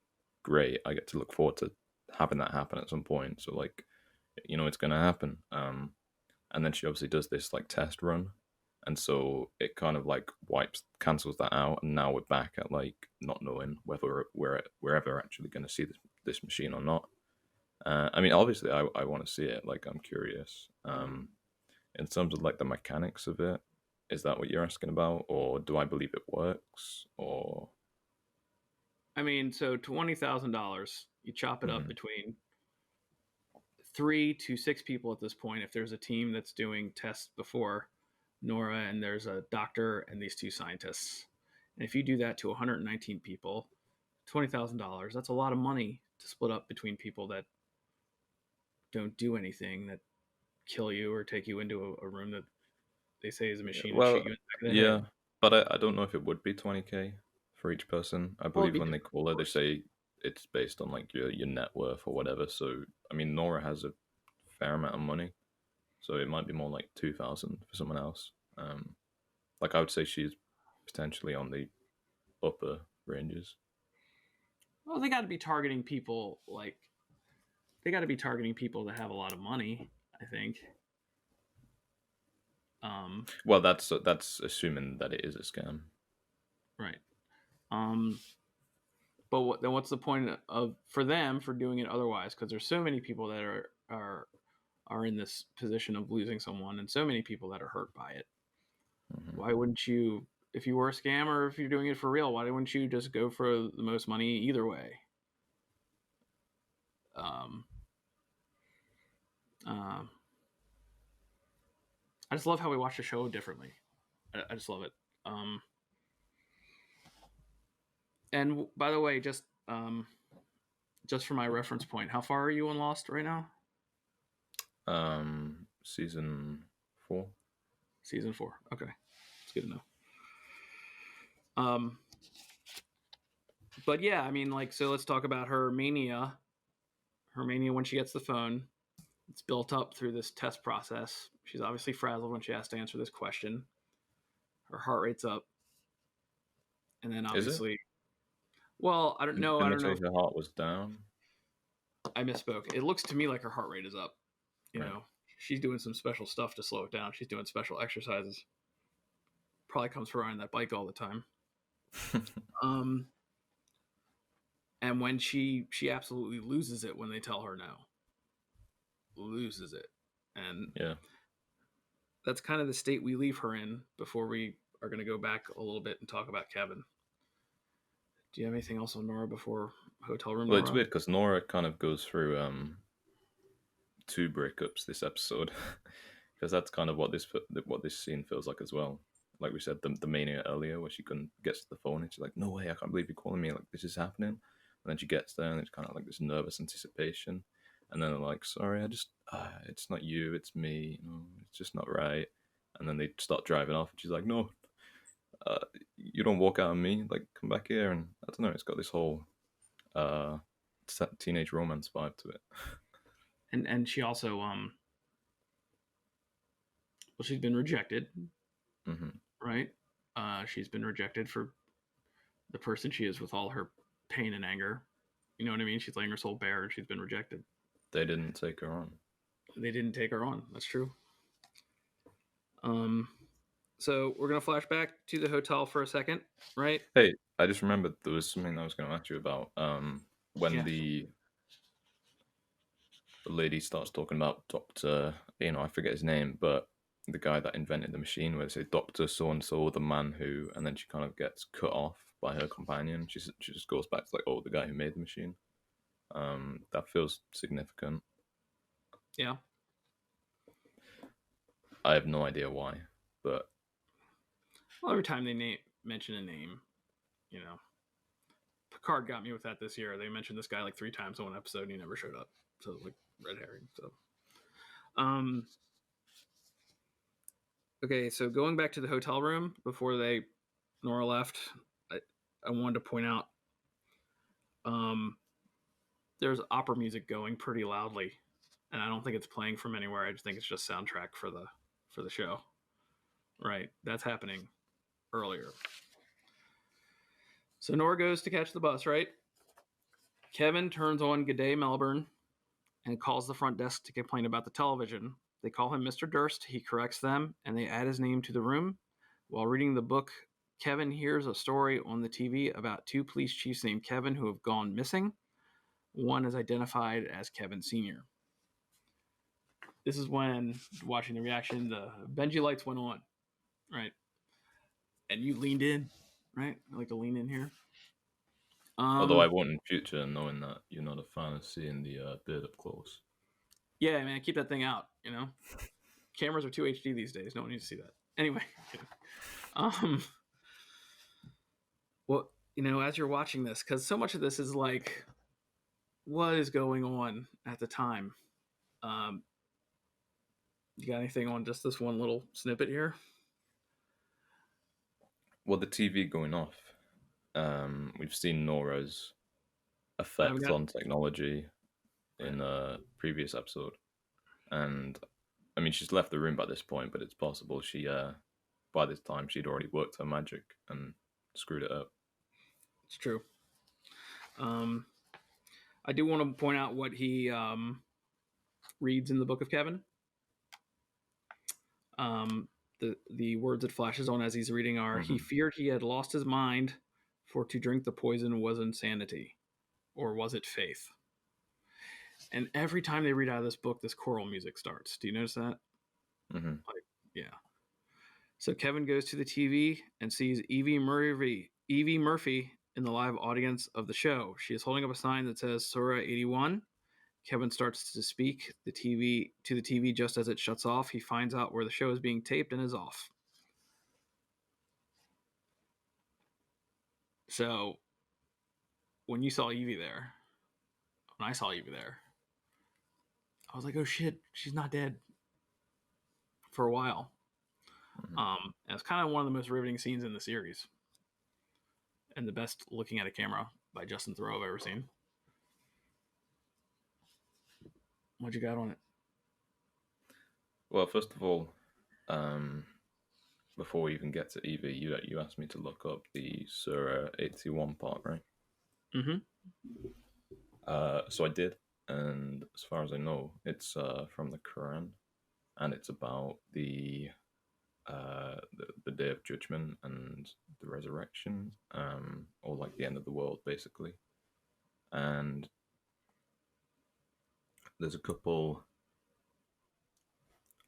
great, I get to look forward to having that happen at some point. So like, it's going to happen. And then she obviously does this like test run, and so it kind of like cancels that out, and now we're back at like not knowing whether we're ever actually going to see this machine or not. I mean, obviously, I want to see it. Like, I'm curious. In terms of like the mechanics of it, is that what you're asking about, or do I believe it works, or? I mean, so $20,000, you chop it up Mhm. between 3 to 6 people at this point. If there's a team that's doing tests before Nora, and there's a doctor and these two scientists, and if you do that to 119 people, $20,000, that's a lot of money to split up between people that don't do anything, that kill you or take you into a room that they say is a Yeah, machine and shoot well, you in the back of the yeah, head. but I don't know if it would be 20K for each person. I Well, it'd believe be when they different, call of her, they course. say it's based on like your net worth or whatever. So I mean, Nora has a fair amount of money, so it might be more like 2,000 for someone else. Like I would say she's potentially on the upper ranges. Well, they got to be targeting people that have a lot of money, I think. Well, that's assuming that it is a scam, right. But then what's the point of for them for doing it otherwise? Because there's so many people that are in this position of losing someone, and so many people that are hurt by it. Mm-hmm. Why wouldn't you, if you were a scammer, if you're doing it for real, why wouldn't you just go for the most money either way? I just love how we watch the show differently. I just love it. And by the way, just for my reference point, how far are you on Lost right now? Season 4. Season 4. Okay, it's good to know. But yeah, I mean, like, so let's talk about her mania. Her mania when she gets the phone. It's built up through this test process. She's obviously frazzled when she has to answer this question. Her heart rate's up, and then obviously, well, I don't know. I don't know if her heart was down. I misspoke. It looks to me like her heart rate is up. You know, she's doing some special stuff to slow it down. She's doing special exercises. Probably comes from riding that bike all the time. And when she absolutely loses it when they tell her no. Loses it. And yeah, that's kind of the state we leave her in before we are going to go back a little bit and talk about Kevin. Do you have anything else on Nora before hotel room? Well, Nora? It's weird because Nora kind of goes through 2 breakups this episode, because that's kind of what this scene feels like as well. Like we said, the mania earlier where she couldn't get to the phone and she's like, "No way, I can't believe you're calling me. Like this is happening." And then she gets there and it's kind of like this nervous anticipation. And then they're like, "Sorry, I just it's not you, it's me. It's just not right." And then they start driving off and she's like, "No, you don't walk out on me. Like, come back here." And I don't know, it's got this whole teenage romance vibe to it. And she also well, she's been rejected, right? She's been rejected for the person she is with all her pain and anger. You know what I mean? She's laying her soul bare and she's been rejected. They didn't take her on. They didn't take her on. That's true. So we're going to flash back to the hotel for a second, right? Hey, I just remembered there was something I was going to ask you about. When the lady starts talking about Dr. I forget his name, but the guy that invented the machine, where they say Dr. So-and-so, the man who, and then she kind of gets cut off by her companion. She just goes back to like, "Oh, the guy who made the machine." That feels significant. Yeah. I have no idea why, but well, every time they mention a name, Picard got me with that this year. They mentioned this guy like 3 times in one episode and he never showed up. So it was like red herring. So okay, so going back to the hotel room before Nora left, I wanted to point out there's opera music going pretty loudly, and I don't think it's playing from anywhere. I just think it's just soundtrack for the show. Right, that's happening earlier. So Nora goes to catch the bus, right? Kevin turns on Good Day Melbourne and calls the front desk to complain about the television. They call him Mr. Durst. He corrects them, and they add his name to the room. While reading the book, Kevin hears a story on the TV about 2 police chiefs named Kevin who have gone missing. One is identified as Kevin Sr. This is when, watching the reaction, the Benji lights went on, right? And you leaned in, right? I like to lean in here. Although I won't in future, knowing that you're not a fan of seeing the beard up close. Yeah, man, keep that thing out, Cameras are too HD these days. No one needs to see that. Anyway. Well, as you're watching this, because so much of this is like, what is going on at the time? You got anything on just this one little snippet here? Well, the TV going off. We've seen Nora's effects on technology in a previous episode, and I mean she's left the room by this point, but it's possible she by this time she'd already worked her magic and screwed it up. It's true. I do want to point out what he reads in the Book of Kevin. The words it flashes on as he's reading are, he feared he had lost his mind, for to drink the poison was insanity, or was it faith? And every time they read out of this book, this choral music starts. Do you notice that? Yeah. So Kevin goes to the TV and sees Evie Murphy in the live audience of the show. She is holding up a sign that says Surah 81. Kevin starts to speak to the TV just as it shuts off. He finds out where the show is being taped and is off. So when you saw Evie there, when I saw Evie there, I was like, oh shit, she's not dead for a while. It's kind of one of the most riveting scenes in the series. And the best looking at a camera by Justin Theroux I've ever seen. What you got on it? Well, first of all, before we even get to Evie, you asked me to look up the Surah 81 part, right? So I did, and as far as I know, it's from the Quran, and it's about the Day of Judgment and the resurrection, or like the end of the world, basically. And there's a couple.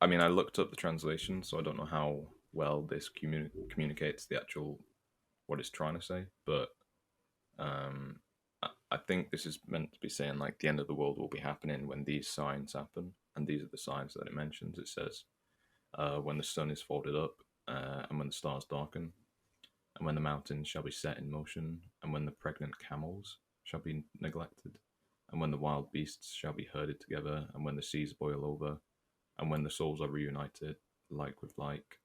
I mean, I looked up the translation, so I don't know how well this communicates the actual what it's trying to say, but I think this is meant to be saying like the end of the world will be happening when these signs happen, and these are the signs that it mentions. It says when the sun is folded up, and when the stars darken, and when the mountains shall be set in motion, and when the pregnant camels shall be neglected, and when the wild beasts shall be herded together, and when the seas boil over, and when the souls are reunited, like with like,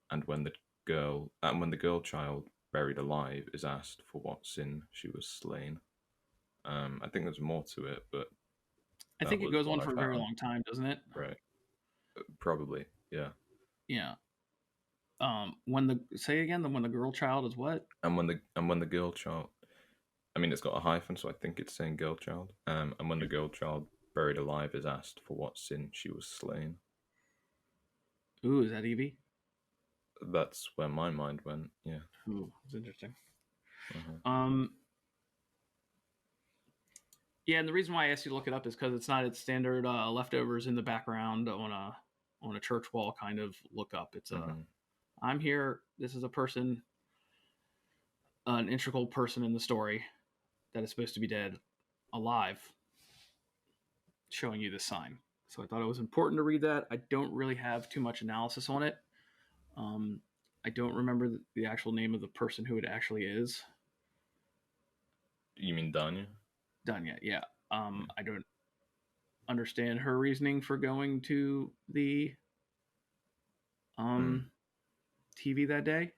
and when the girl child buried alive is asked for what sin she was slain. I think there's more to it, but I think it goes on for a very long time, doesn't it? Right. Probably, yeah. Yeah. When the girl child is what? And when the girl child, I mean, it's got a hyphen, so I think it's saying girl child. And when the girl child buried alive is asked for what sin she was slain. Ooh, is that Evie? That's where my mind went. Yeah. Ooh, that's interesting. Yeah, and the reason why I asked you to look it up is because it's not its standard leftovers in the background on a church wall kind of look up. It's I'm here. This is a person, an integral person in the story that is supposed to be dead, alive, showing you this sign. So I thought it was important to read that. I don't really have too much analysis on it. I don't remember the actual name of the person who it actually is. You mean Daniah? Daniah, yeah. I don't understand her reasoning for going to the TV that day.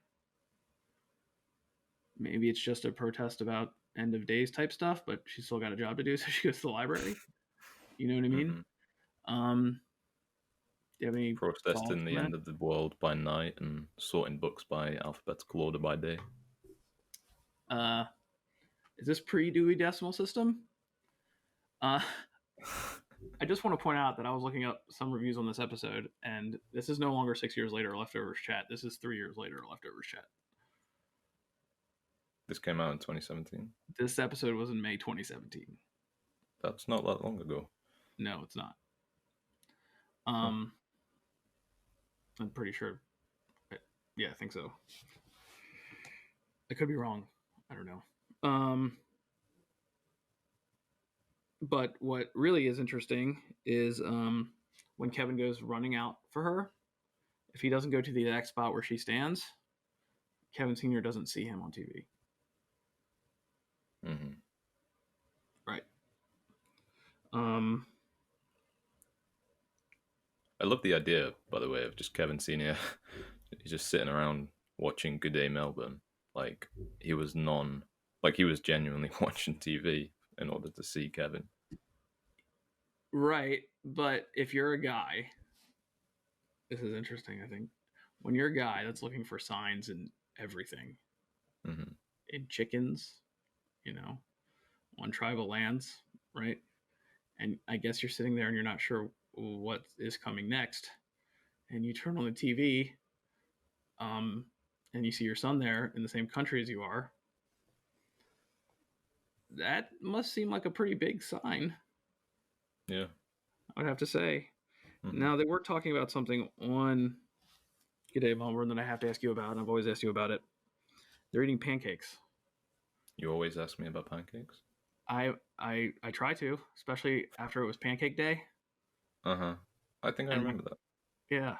Maybe it's just a protest about end of days type stuff, but she's still got a job to do, so she goes to the library. You know what I mean? Do you have any protesting the end of the world by night and sorting books by alphabetical order by day? Is this pre-Dewey Decimal System? I just want to point out that I was looking up some reviews on this episode, and this is no longer 6 years later Leftovers Chat. This is 3 years later Leftovers Chat. This came out in 2017? This episode was in May 2017. That's not that long ago. No, it's not. I'm pretty sure. Yeah, I think so. I could be wrong. I don't know. But what really is interesting is when Kevin goes running out for her, if he doesn't go to the exact spot where she stands, Kevin Sr. doesn't see him on TV. Right. I love the idea, by the way, of just Kevin Sr. He's just sitting around watching Good Day Melbourne. Like he was genuinely watching TV in order to see Kevin. Right, but if you're a guy, this is interesting, I think. When you're a guy that's looking for signs in everything, Mm-hmm. in chickens, on tribal lands, right? And I guess you're sitting there and you're not sure what is coming next. And you turn on the TV, and you see your son there in the same country as you are. That must seem like a pretty big sign. Yeah. I would have to say. Mm-hmm. Now, they were talking about something on G'day Melbourne that I have to ask you about, and I've always asked you about it. They're eating pancakes. You always ask me about pancakes? I try to, especially after it was Pancake Day. Uh-huh. I think I remember that. Yeah.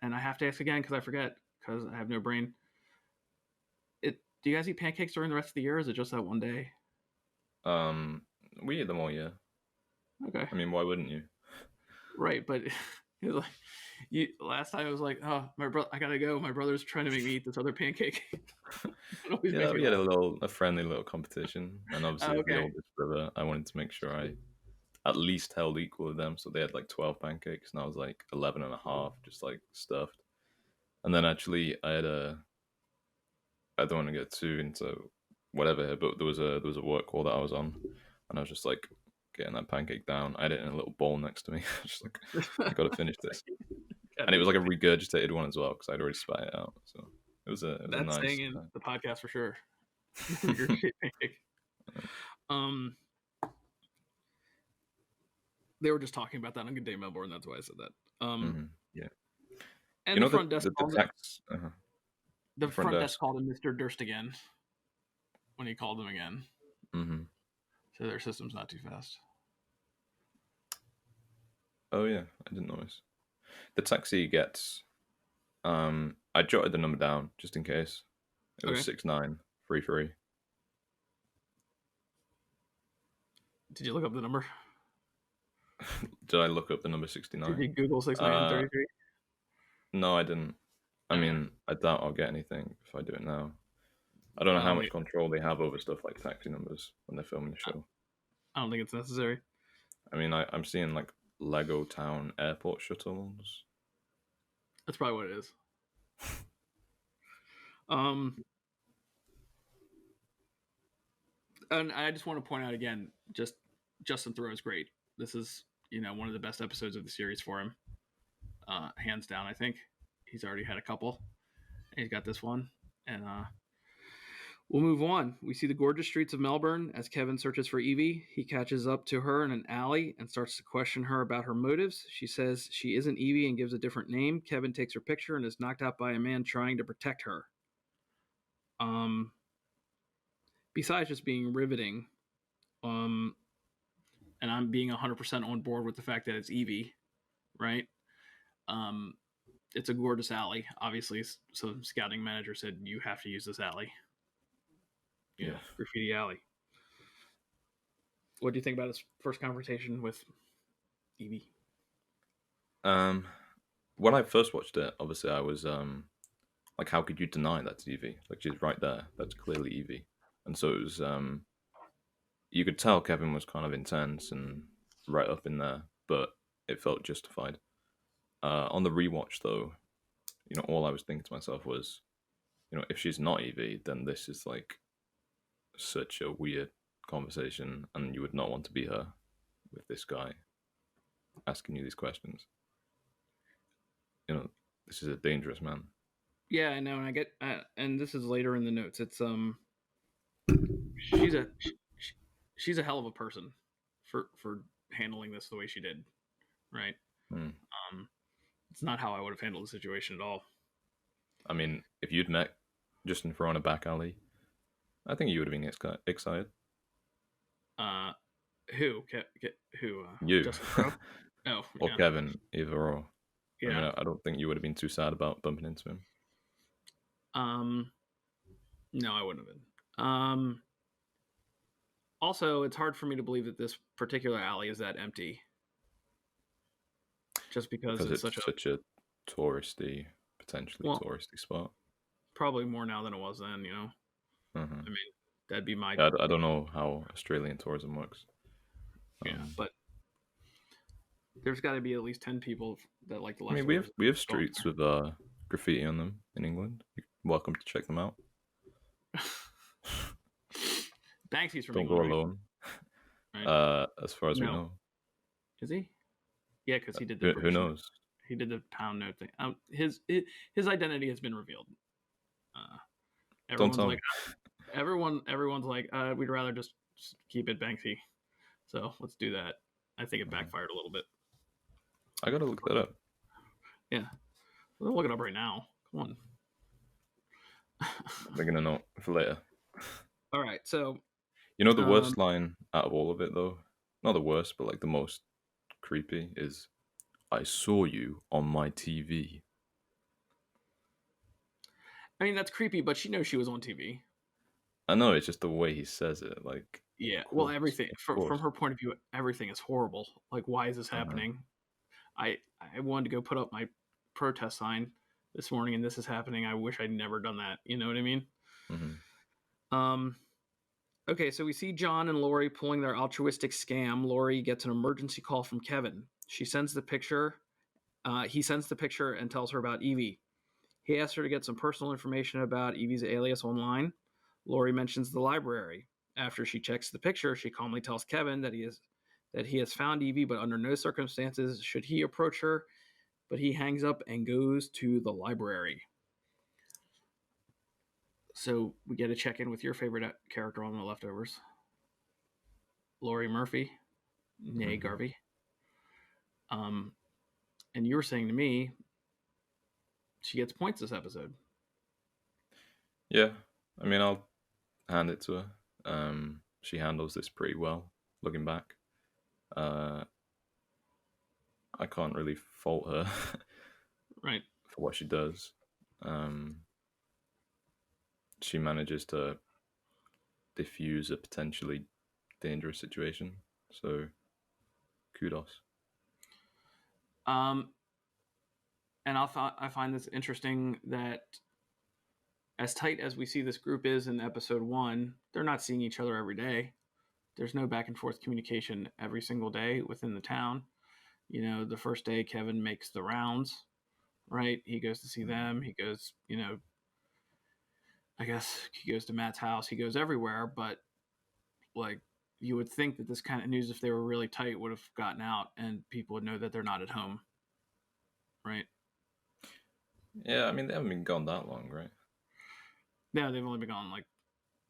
And I have to ask again because I forget, because I have no brain. Do you guys eat pancakes during the rest of the year, or is it just that one day? We eat them all year. Okay. I mean, why wouldn't you? Right, but last time I was like, oh, I gotta go. My brother's trying to make me eat this other pancake. Yeah, we had a friendly little competition, and obviously okay. the oldest brother, I wanted to make sure I at least held equal with them. So they had like 12 pancakes, and I was like 11 and a half, just like stuffed. And then actually, I don't want to get too into whatever here, but there was a work call that I was on, and I was just like getting that pancake down. I had it in a little bowl next to me. Just like, I got to finish this. And it was like a regurgitated one as well because I'd already spat it out. So it was a That's nice staying in the podcast for sure. They were just talking about that on G'day Melbourne. That's why I said that. Yeah. And the front desk. The front desk called him Mr. Durst again when he called them again. Mm-hmm. So their system's not too fast. Oh yeah, I didn't notice. The taxi gets. I jotted the number down just in case. It was 6933. Did you look up the number? Did I look up the number 69? Did you Google 6933? No, I didn't. I mean, I doubt I'll get anything if I do it now. I don't know how much control they have over stuff like taxi numbers when they're filming the show. I don't think it's necessary. I mean, I'm seeing like Lego Town airport shuttles. That's probably what it is. And I just want to point out again, just Justin Theroux is great. This is, one of the best episodes of the series for him. Hands down, I think. He's already had a couple. And he's got this one. And we'll move on. We see the gorgeous streets of Melbourne as Kevin searches for Evie. He catches up to her in an alley and starts to question her about her motives. She says she isn't Evie and gives a different name. Kevin takes her picture and is knocked out by a man trying to protect her. Besides just being riveting, and I'm being 100% on board with the fact that it's Evie, right? It's a gorgeous alley, obviously. So the scouting manager said, you have to use this alley. Yeah. Graffiti alley. What do you think about his first confrontation with Evie? When I first watched it, obviously I was like, how could you deny that's Evie? Like, she's right there. That's clearly Evie. And so it was, you could tell Kevin was kind of intense and right up in there, but it felt justified. On the rewatch, though, all I was thinking to myself was, if she's not Evie, then this is like such a weird conversation, and you would not want to be her with this guy asking you these questions. This is a dangerous man. Yeah, I know, and I get, and this is later in the notes. It's she's a hell of a person for handling this the way she did, right? It's not how I would have handled the situation at all. I mean, if you'd met Justin Theroux in a back alley, I think you would have been excited. Who? Who? You. Justin Theroux? Oh, or yeah. Kevin, either or. Yeah. I mean, I don't think you would have been too sad about bumping into him. No, I wouldn't have been. Also, it's hard for me to believe that this particular alley is that empty. Just because it's such a touristy, potentially touristy spot. Probably more now than it was then, I mean, That'd be my I don't know how Australian tourism works. but there's got to be at least 10 people that like the I mean, leftovers. we have streets with graffiti on them in England. You're welcome to check them out. Banksy's from Don't England, go alone. right? As far as we know. Is he? Yeah, because he did the Who British note. knows? He did the pound note thing. His identity has been revealed. Everyone's like, everyone's like, we'd rather just keep it Banksy. So let's do that. I think it backfired a little bit. I gotta look that up. Yeah, we'll look it up right now. Come on. We're gonna know for later. All right, so you know the worst line out of all of it, though, not the worst, but like the most creepy is, "I saw you on my TV." I mean, that's creepy, but she knows she was on TV. I know, it's just the way he says it. Like, yeah, well, everything from her point of view, everything is horrible. Like, why is this happening? I wanted to go put up my protest sign this morning, and this is happening. I wish I'd never done that. You know what I mean? Mm-hmm. Okay, so we see John and Laurie pulling their altruistic scam. Laurie gets an emergency call from Kevin. She sends the picture. He sends the picture and tells her about Evie. He asks her to get some personal information about Evie's alias online. Laurie mentions the library. After she checks the picture, she calmly tells Kevin that he has found Evie, but under no circumstances should he approach her. But he hangs up and goes to the library. So we get a check-in with your favorite character on the leftovers, Laurie Murphy, nay Garvey. And you were saying to me, she gets points this episode. Yeah, I mean, I'll hand it to her. She handles this pretty well, looking back. I can't really fault her right, for what she does. She manages to diffuse a potentially dangerous situation. So, kudos. And I find this interesting that as tight as we see this group is in episode 1, they're not seeing each other every day. There's no back and forth communication every single day within the town. You know, the first day Kevin makes the rounds, right? He goes to see them. He goes, I guess he goes to Matt's house. He goes everywhere, but like you would think that this kind of news, if they were really tight, would have gotten out and people would know that they're not at home, right? Yeah, I mean, they haven't been gone that long, right? Yeah, they've only been gone like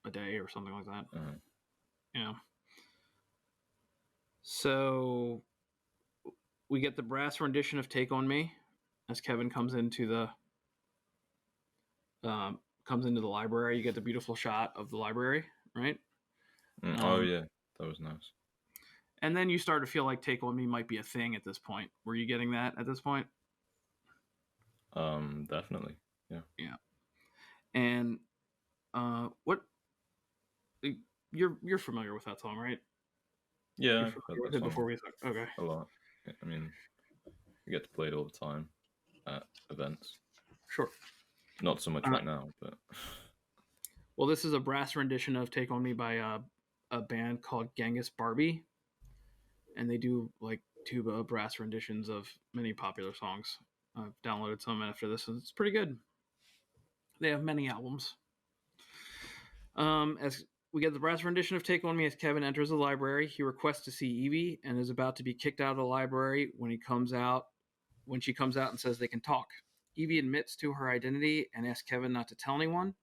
a day or something like that. Yeah. So we get the brass rendition of "Take on Me" as Kevin comes into the library. You get the beautiful shot of the library, right? Oh yeah, that was nice. And then you start to feel like "Take on Me" might be a thing at this point. Were you getting that at this point? Definitely. Yeah. Yeah. And what you're familiar with that song, right? Yeah, I've heard that song before we okay. A lot. I mean, we get to play it all the time at events. Sure. Not so much right now, but well, this is a brass rendition of "Take on Me" by a band called Genghis Barbie, and they do like tuba brass renditions of many popular songs. I've downloaded some after this, and it's pretty good. They have many albums. As we get the brass rendition of "Take on Me" as Kevin enters the library, he requests to see Evie and is about to be kicked out of the library when she comes out and says they can talk. Evie admits to her identity and asks Kevin not to tell anyone.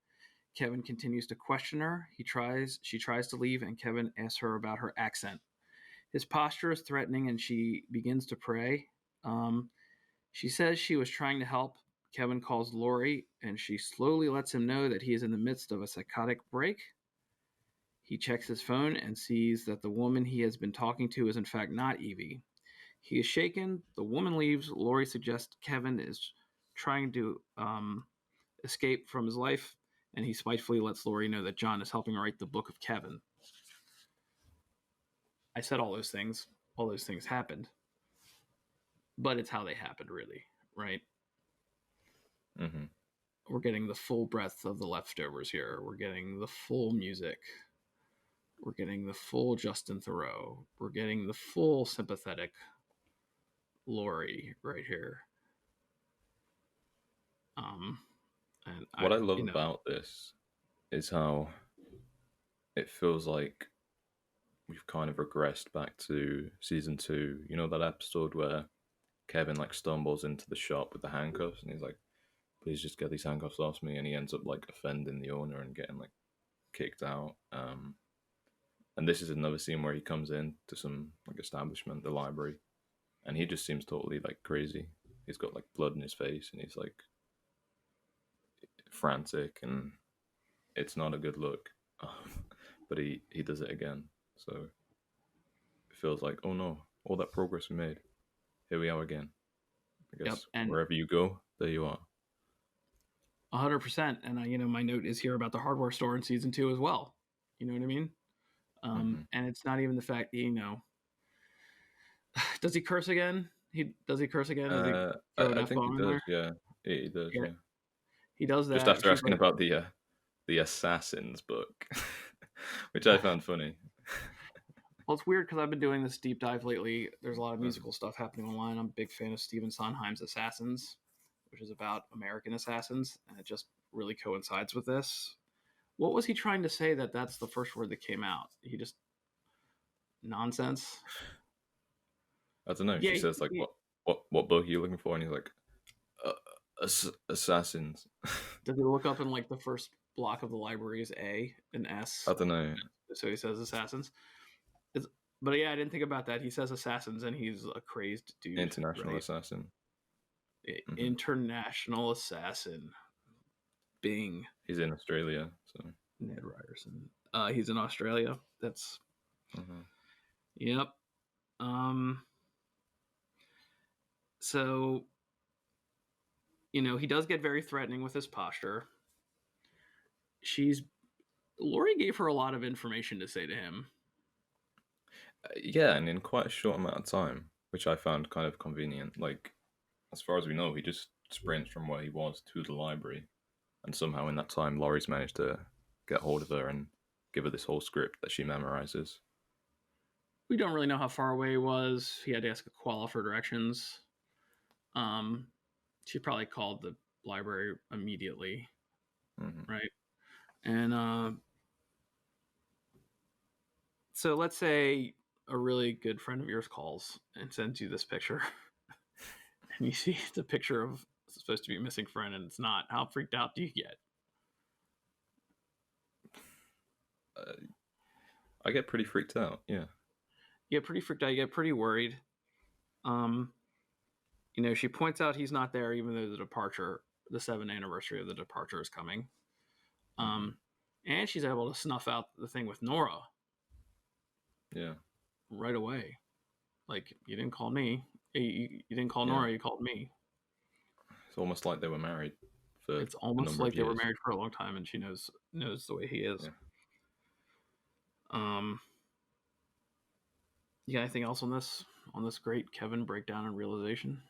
Kevin continues to question her. She tries to leave, and Kevin asks her about her accent. His posture is threatening, and she begins to pray. She says she was trying to help. Kevin calls Laurie, and she slowly lets him know that he is in the midst of a psychotic break. He checks his phone and sees that the woman he has been talking to is in fact not Evie. He is shaken. The woman leaves. Laurie suggests Kevin is trying to escape from his life, and he spitefully lets Laurie know that John is helping write the book of Kevin. I said all those things. All those things happened. But it's how they happened, really, right? Mm-hmm. We're getting the full breadth of the leftovers here. We're getting the full music. We're getting the full Justin Theroux. We're getting the full sympathetic Laurie right here. And what I love about this is how it feels like we've kind of regressed back to season 2. You know that episode where Kevin like stumbles into the shop with the handcuffs and he's like, please just get these handcuffs off me, and he ends up like offending the owner and getting like kicked out. And this is another scene where he comes in to some like establishment, the library, and he just seems totally like crazy. He's got like blood in his face and he's like frantic, and it's not a good look. But he does it again, so it feels like, oh no, all that progress we made, here we are again. I guess wherever you go, there you are. 100%. And my note is here about the hardware store in season 2 as well. You know what I mean? And it's not even the fact, does he curse again? Does he curse again? Does he throw an F-bomb in there? Yeah, he does. Yeah, he does that. Just after asking about the Assassins book, which I found funny. Well, it's weird because I've been doing this deep dive lately. There's a lot of musical stuff happening online. I'm a big fan of Stephen Sondheim's Assassins, which is about American assassins, and it just really coincides with this. What was he trying to say that's the first word that came out? He just... nonsense? I don't know. She says, like, what book are you looking for? And he's like, Assassins. Does he look up in, like, the first block of the library is A and S? I don't know. So he says Assassins. But yeah, I didn't think about that. He says Assassins, and he's a crazy dude. International assassin. International assassin. Bing. He's in Australia, so... Ned Ryerson. He's in Australia. That's... Yep. So, he does get very threatening with his posture. Laurie gave her a lot of information to say to him. Yeah, and in quite a short amount of time, which I found kind of convenient. Like, as far as we know, he just sprints from where he was to the library, and somehow in that time, Laurie's managed to get hold of her and give her this whole script that she memorizes. We don't really know how far away he was. He had to ask Koala for directions. She probably called the library immediately, right? And so let's say a really good friend of yours calls and sends you this picture, and you see the picture of supposed to be a missing friend, and it's not. How freaked out do you get? I get pretty freaked out. Yeah. You get pretty freaked out. You get pretty worried. She points out he's not there, even though the 7th anniversary of the departure is coming. And she's able to snuff out the thing with Nora. Yeah. Right away. Like, you didn't call me. You didn't call Nora, you called me. It's almost like they were married for It's almost like they were married for a long time, and she knows the way he is. You got anything else on this great Kevin breakdown and realization?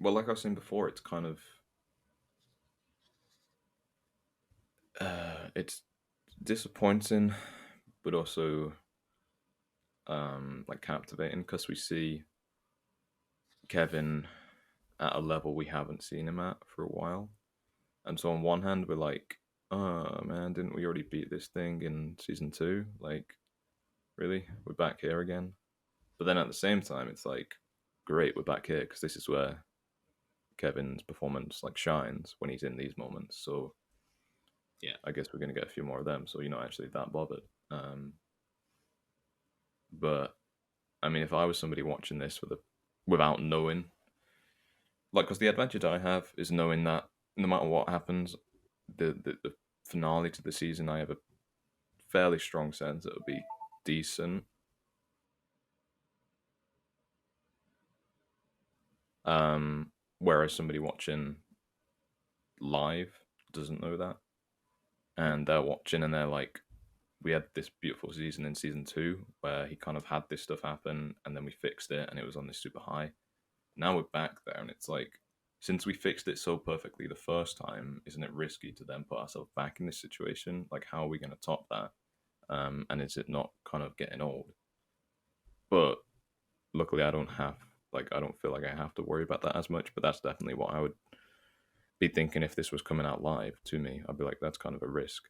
Well, like I was saying before, it's kind of it's disappointing, but also like captivating, because we see Kevin at a level we haven't seen him at for a while. And so on one hand, we're like, oh man, didn't we already beat this thing in season 2? Like, really? We're back here again? But then at the same time, it's like, great, we're back here, because this is where Kevin's performance like shines, when he's in these moments. So yeah, I guess we're going to get a few more of them, so you're not actually that bothered. But I mean, if I was somebody watching this without knowing, like, because the advantage I have is knowing that no matter what happens, the finale to the season, I have a fairly strong sense it'll be decent. Whereas somebody watching live doesn't know that, and they're watching and they're like, we had this beautiful season in season 2 where he kind of had this stuff happen and then we fixed it and it was on this super high. Now we're back there and it's like, since we fixed it so perfectly the first time, isn't it risky to then put ourselves back in this situation? Like, how are we going to top that? And is it not kind of getting old? But luckily, I don't feel like I have to worry about that as much. But that's definitely what I would be thinking if this was coming out live to me. I'd be like, that's kind of a risk,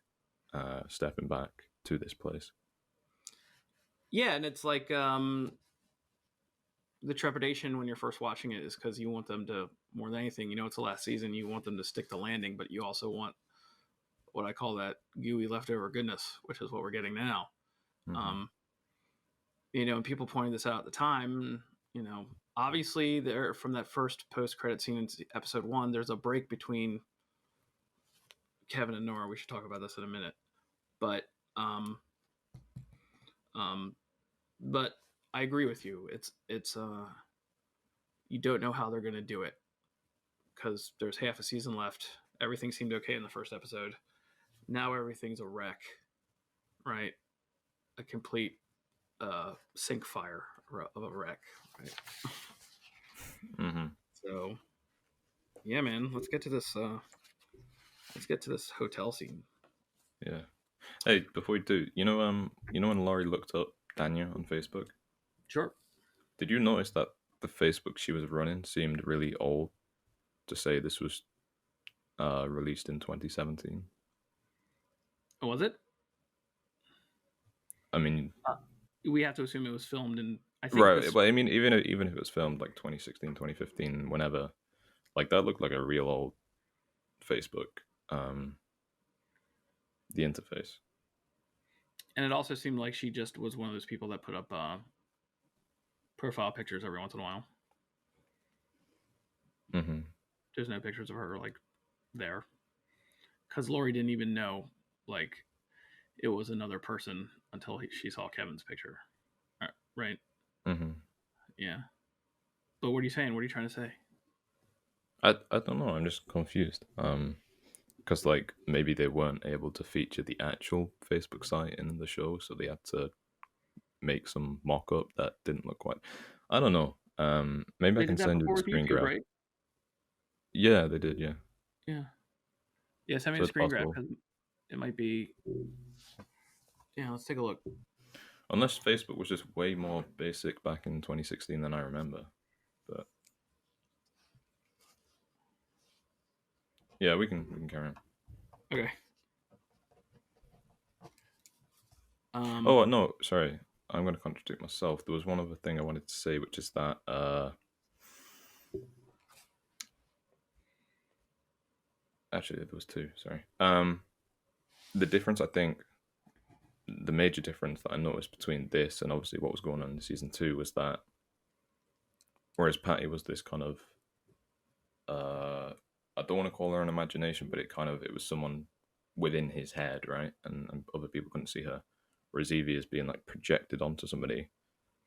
stepping back to this place. Yeah, and it's like the trepidation when you're first watching it is because you want them to, more than anything, it's the last season, you want them to stick the landing, but you also want what I call that gooey leftover goodness, which is what we're getting now. Mm-hmm. And people pointed this out at the time, obviously there, from that first post-credit scene in episode 1, there's a break between Kevin and Nora. We should talk about this in a minute. But but I agree with you. It's you don't know how they're going to do it because there's half a season left. Everything seemed okay in the first episode. Now everything's a wreck, right? A complete sink fire of a wreck, right? Mm-hmm. So, yeah, man, let's get to this. Let's get to this hotel scene. Yeah. Hey, before we do, when Laurie looked up Daniah on Facebook, Sure. did you notice that the Facebook she was running seemed really old to say this was released in 2017? Oh, was it? I mean, We have to assume it was filmed in. I think right, this. but I mean, even if it was filmed like 2016, 2015, whenever, like that looked like a real old Facebook, um, the interface. And it also seemed like she just was one of those people that put up profile pictures every once in a while. Mm-hmm. There's no pictures of her like there, because Laurie didn't even know like it was another person until she saw Kevin's picture, right? Mm-hmm. Yeah. But what are you saying? What are you trying to say? I don't know. I'm just confused. Because like maybe they weren't able to feature the actual Facebook site in the show, so they had to make some mock up that didn't look quite. I don't know. Maybe I They can did that send you before the with screen YouTube, grab. right? Yeah, they did. Yeah, Yeah. Yeah, send me so a it's screen grab possible. because it might be. Yeah, let's take a look. Unless Facebook was just way more basic back in 2016 than I remember. But yeah, we can carry on. Okay. Oh no, sorry. I'm going to contradict myself. There was one other thing I wanted to say, which is that actually there was two. Sorry. The difference, I think, the major difference that I noticed between this and obviously what was going on in season 2 was that whereas Patty was this kind of I don't want to call her an imagination, but it was someone within his head, right? And other people couldn't see her. Whereas Evie is being like projected onto somebody.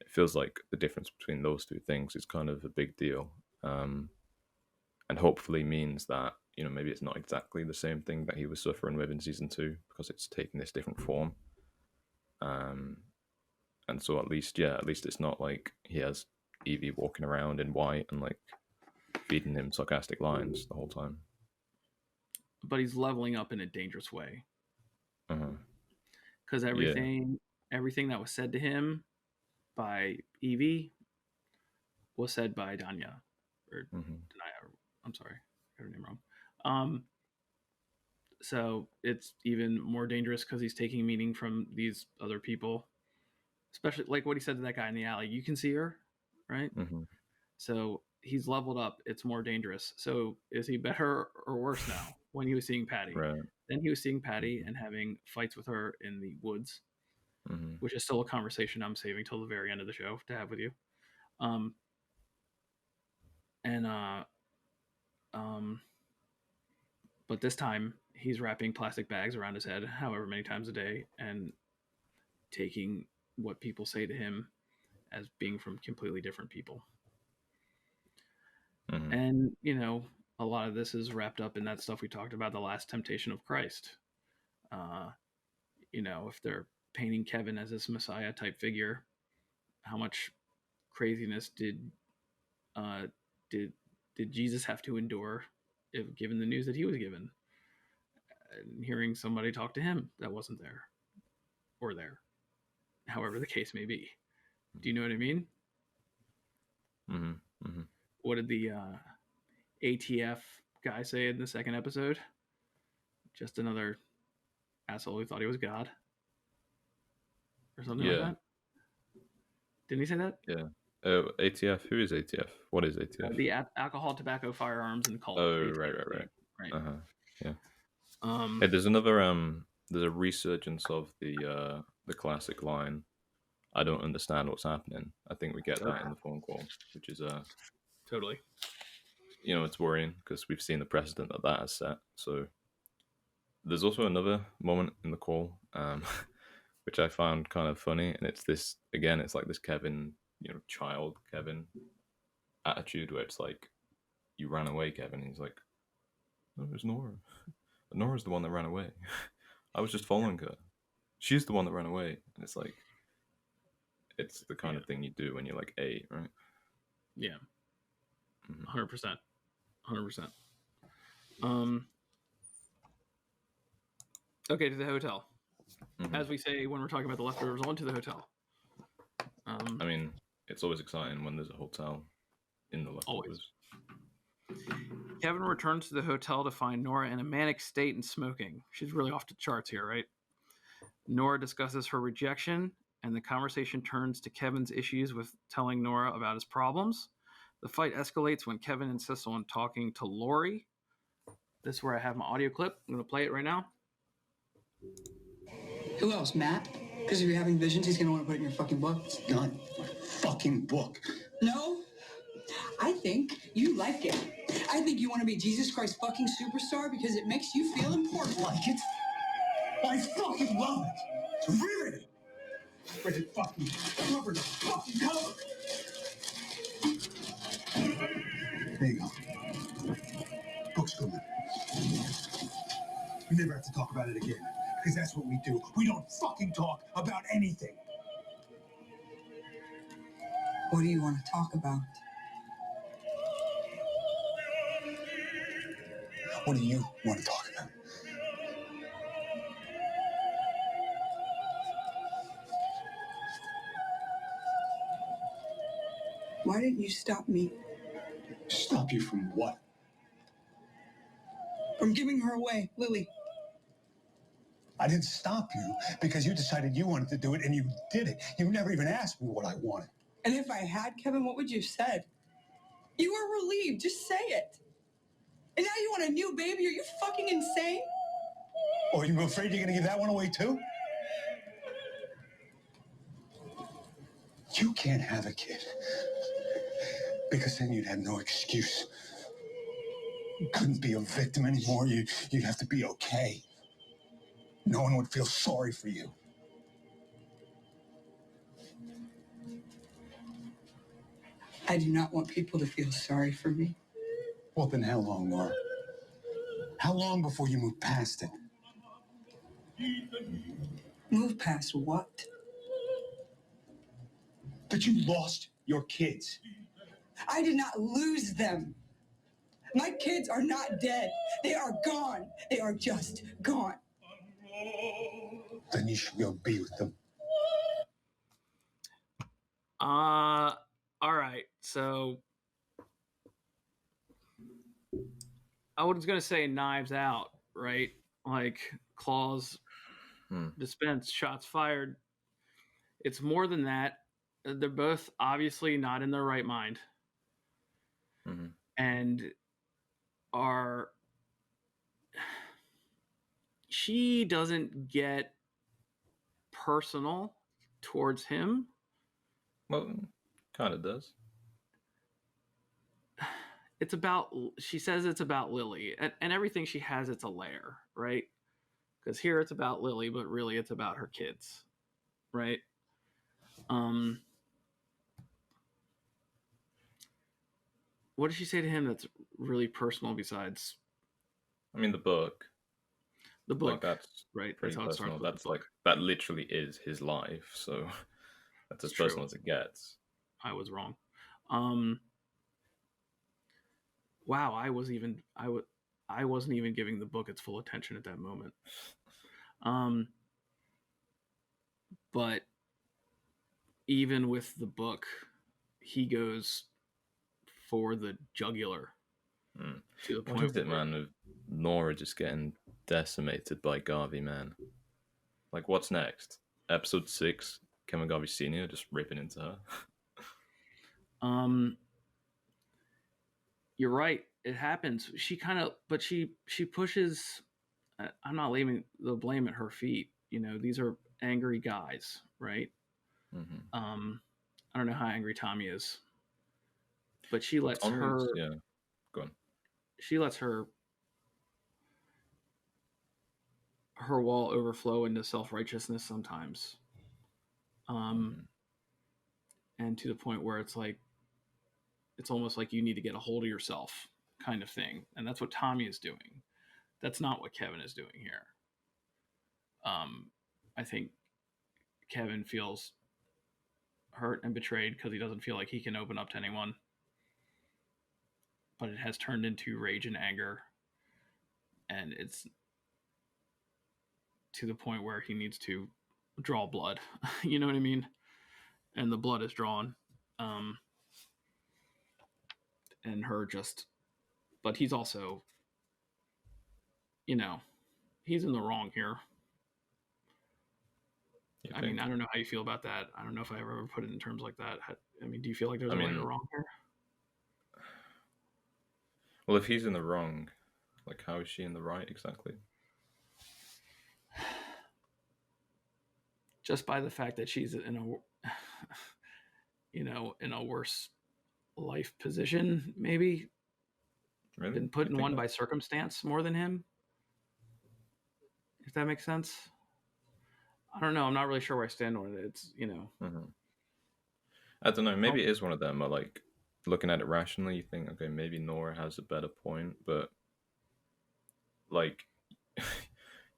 It feels like the difference between those two things is kind of a big deal. And hopefully means that, maybe it's not exactly the same thing that he was suffering with in season 2 because it's taking this different form. And so at least it's not like he has Evie walking around in white and like feeding him sarcastic lines the whole time. But he's leveling up in a dangerous way Uh-huh. because Yeah. everything that was said to him by Evie was said by Daniah or Mm-hmm. Daniah. I'm sorry, I got her name wrong. So it's even more dangerous because he's taking meaning from these other people, especially like what he said to that guy in the alley. You can see her, right? Mm-hmm. So he's leveled up. It's more dangerous. So is he better or worse now when he was seeing Patty? Right. Then he was seeing Patty Mm-hmm. and having fights with her in the woods, Mm-hmm. which is still a conversation I'm saving till the very end of the show to have with you. Um, and um, but this time he's wrapping plastic bags around his head, however many times a day, and taking what people say to him as being from completely different people. Mm-hmm. And, a lot of this is wrapped up in that stuff we talked about, the last temptation of Christ. Uh, if they're painting Kevin as this Messiah type figure, how much craziness did did Jesus have to endure if given the news that he was given? And hearing somebody talk to him that wasn't there or there, however the case may be. Do you know what I mean? Mm-hmm. Mm-hmm. What did the ATF guy say in the second episode? Just another asshole who thought he was God, or something like that. Didn't he say that? Yeah. ATF. Who is ATF? What is ATF? The alcohol, tobacco, firearms, and cult. Oh, ATF, right. Yeah. Um. Hey, there's another there's a resurgence of the classic line, "I don't understand what's happening." I think we get that in the phone call, which is totally. It's worrying because we've seen the precedent that has set. So there's also another moment in the call, which I found kind of funny, and it's this again. It's like this Kevin, child Kevin attitude where it's like, "You ran away, Kevin." And he's like, "No, it was Nora. Nora's the one that ran away. I was just following her. She's the one that ran away." And it's like, it's the kind of thing you do when you're like 8, right? Yeah. 100%. 100%. Okay, to the hotel. As we say when we're talking about the leftovers, on to the hotel. I mean, it's always exciting when there's a hotel in the leftovers. Always. Kevin returns to the hotel to find Nora in a manic state and smoking. She's really off the charts here, right? Nora discusses her rejection, and the conversation turns to Kevin's issues with telling Nora about his problems. The fight escalates when Kevin insists on talking to Laurie. This is where I have my audio clip. I'm going to play it right now. Who else, Matt? Because if you're having visions, he's going to want to put it in your fucking book. It's not my fucking book. No, I think you like it. I think you want to be Jesus Christ fucking superstar because it makes you feel important. Like it? I fucking love it. It's riveting. Spread it fucking cover to fucking cover. There you go. Book's coming. We never have to talk about it again. Because that's what we do. We don't fucking talk about anything. What do you want to talk about? What do you want to talk about? Why didn't you stop me? Stop you from what? From giving her away, Lily. I didn't stop you because you decided you wanted to do it and you did it. You never even asked me what I wanted. And if I had, Kevin, what would you have said? You were relieved. Just say it. And now you want a new baby? Are you fucking insane? Or are you afraid you're going to give that one away too? You can't have a kid. Because then you'd have no excuse. You couldn't be a victim anymore. You'd have to be okay. No one would feel sorry for you. I do not want people to feel sorry for me. Well, then how long, Nora? How long before you move past it? Move past what? That you lost your kids. I did not lose them. My kids are not dead. They are gone. They are just gone. Then you should go be with them. All right. So I was going to say Knives Out, right? Like claws dispensed, shots fired. It's more than that. They're both obviously not in their right mind. And she doesn't get personal towards him. Well, kind of does. She says it's about Lily, and everything she has, it's a layer, right? Because here it's about Lily, but really it's about her kids, right? What does she say to him that's really personal besides? I mean, the book. The book, like that's right? Pretty That's how personal. it starts. That's like that literally is his life. So that's as personal as it gets. I was wrong. wow, I wasn't even giving the book its full attention at that moment. But even with the book, he goes for the jugular to the point What is it, man, of Nora just getting decimated by Garvey, man? Like, what's next? Episode 6, Kevin Garvey Sr. just ripping into her. You're right. It happens. She pushes. I'm not leaving the blame at her feet. These are angry guys, right? Mm-hmm. I don't know how angry Tommy is, but she lets her. Yeah, go on. She lets her wall overflow into self-righteousness sometimes, and to the point where it's almost like you need to get a hold of yourself, kind of thing, and that's what Tommy is doing. That's not what Kevin is doing here. I think Kevin feels hurt and betrayed because he doesn't feel like he can open up to anyone. But it has turned into rage and anger. And it's to the point where he needs to draw blood. You know what I mean? And the blood is drawn. And her just... But he's also... he's in the wrong here. I mean, I don't know how you feel about that. I don't know if I ever put it in terms like that. I mean, do you feel like there's a right or wrong here? Well, if he's in the wrong, like, how is she in the right exactly? Just by the fact that she's in a, in a worse life position, maybe. Really? Been put in one by circumstance more than him. If that makes sense. I don't know. I'm not really sure where I stand on it. It's, Mm-hmm. I don't know. Maybe it is one of them. Or like, looking at it rationally, you think, okay, maybe Nora has a better point, but like,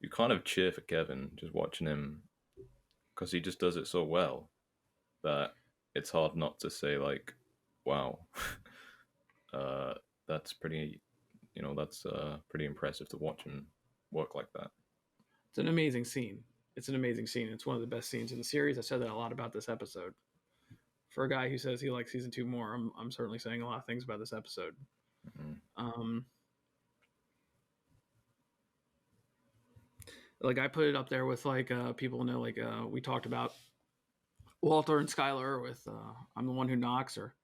you kind of cheer for Kevin just watching him because he just does it so well that it's hard not to say like, wow, that's pretty, that's pretty impressive to watch him work like that. It's an amazing scene. It's one of the best scenes in the series. I said that a lot about this episode. For a guy who says he likes season 2 more, I'm certainly saying a lot of things about this episode. Mm-hmm. Like I put it up there with like people know, like we talked about Walter and Skylar with I'm the One Who Knocks, or